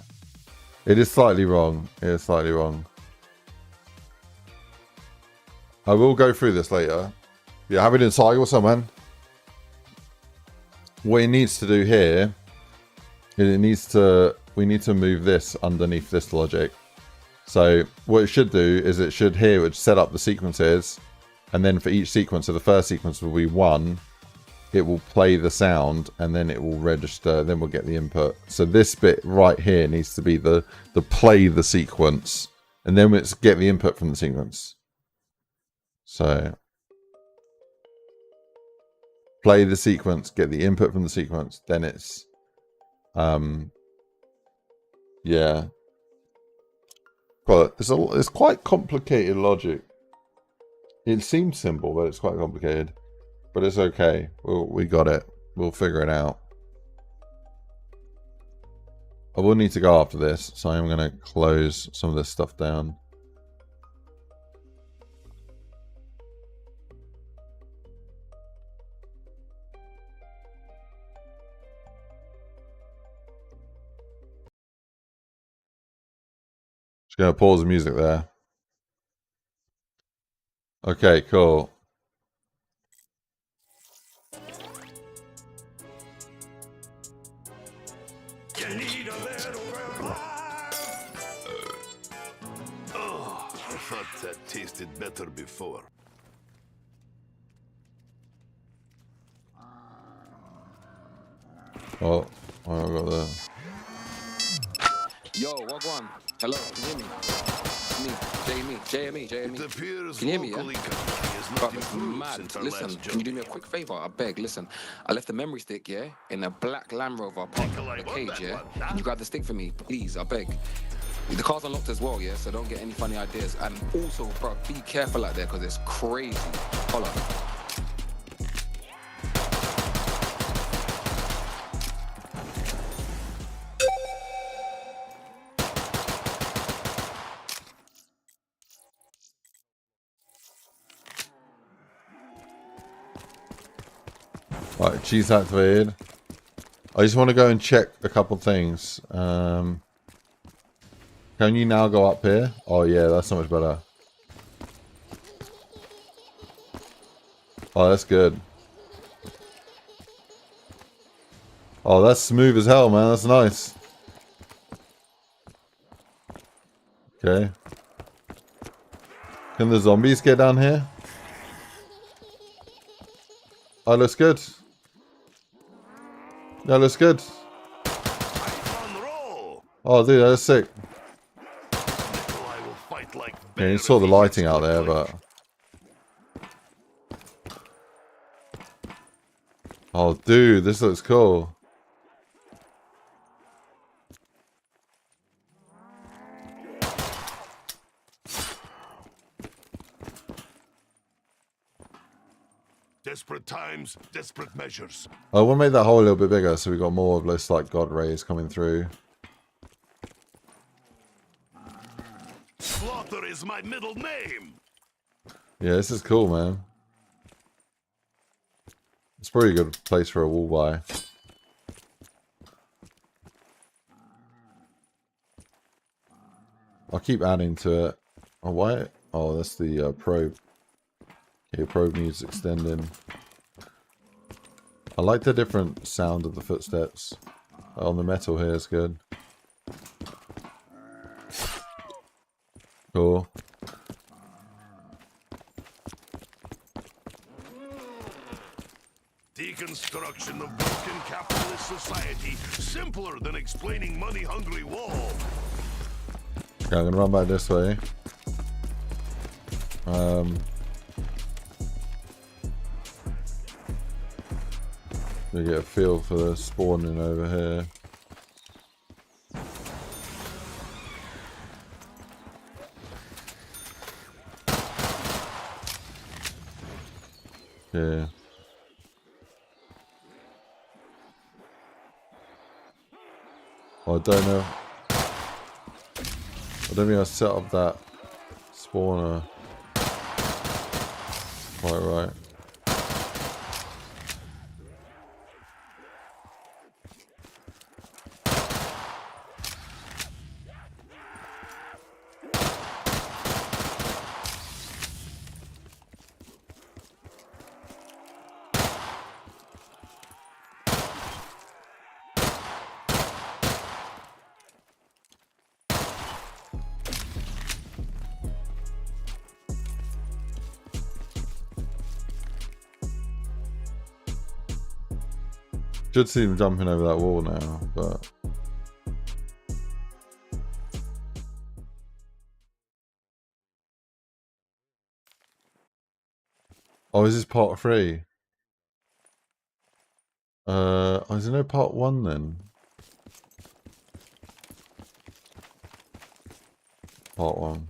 It is slightly wrong. It is slightly wrong. I will go through this later. Yeah, have it in cycle, someone. What it needs to do here, we need to move this underneath this logic. So what it should do is it should here, which set up the sequences, and then for each sequence, so the first sequence will be 1, it will play the sound, and then it will register, then we'll get the input. So this bit right here needs to be the play the sequence, and then it's get the input from the sequence. So play the sequence, get the input from the sequence, then it's yeah. But it's quite complicated logic. It seems simple, but it's quite complicated. But it's okay. We got it. We'll figure it out. I will need to go after this, so I'm going to close some of this stuff down. Just going to pause the music there. Okay, cool. You need a little oh, I thought that tasted better before. Oh, I got the... Yo, walk one. Hello, can you hear me? Me, JME. It appears Can you hear me, locally yeah? company is not But it's improved mad. since our Listen, last can you do me a junkie. quick favor? I beg, listen. I left the memory stick, yeah, in a black Land Rover parked in the cage, yeah? Can you grab the stick for me, please? I beg. The car's unlocked as well, yeah, so don't get any funny ideas. And also, bro, be careful out there, because it's crazy. Hold on. Right, cheese activated. I just want to go and check a couple things. Can you now go up here? Oh yeah, that's so much better. Oh, that's good. Oh, that's smooth as hell, man. That's nice. Okay. Can the zombies get down here? Oh, looks good. That looks good. Oh, dude, that's sick. Yeah, you saw the lighting out there, but... Oh, dude, this looks cool. Desperate times, desperate measures. I want to make that hole a little bit bigger so we got more of this like God rays coming through. Slaughter is my middle name. Yeah, this is cool, man. It's probably a good place for a wall buy. I'll keep adding to it. Oh, why? Oh, that's the probe. Okay, probe needs extending. I like the different sound of the footsteps. On the metal here is good. Cool. Deconstruction of broken capitalist society. Simpler than explaining money-hungry wall. Okay, I'm gonna run back this way. We get a feel for the spawning over here. Yeah. I don't know. I don't think I set up that spawner quite right. Should see them jumping over that wall now, but oh, is this part 3? Oh, is there no part 1 then? Part 1.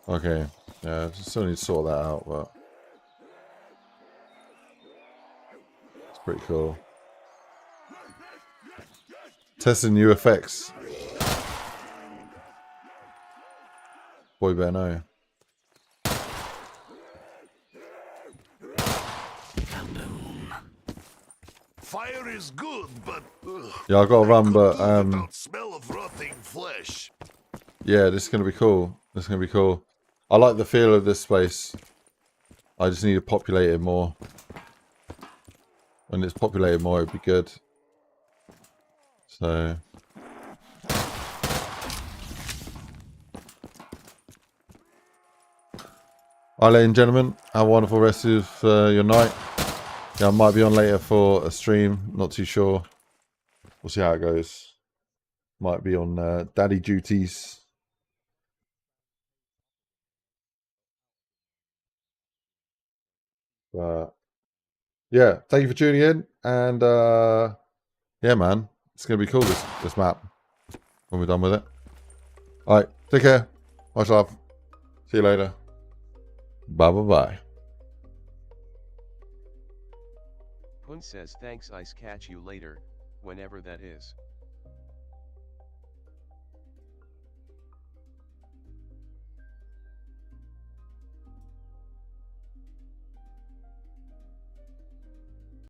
Okay, yeah, I still need to sort that out, but it's pretty cool. Testing new effects. Boy better know. Fire is good, but Yeah, I gotta run, but without smell of rotting flesh. yeah, this is gonna be cool. This is gonna be cool. I like the feel of this space. I just need to populate it more. When it's populated more, it'd be good. So alright, ladies and gentlemen, have a wonderful rest of your night. Yeah, I might be on later for a stream. Not too sure. We'll see how it goes. Might be on daddy duties. But yeah, thank you for tuning in. And yeah, man, it's gonna be cool this map when we're done with it. All right, take care. Much love. See you later. Bye bye bye. Pun says thanks Ice, catch you later, whenever that is.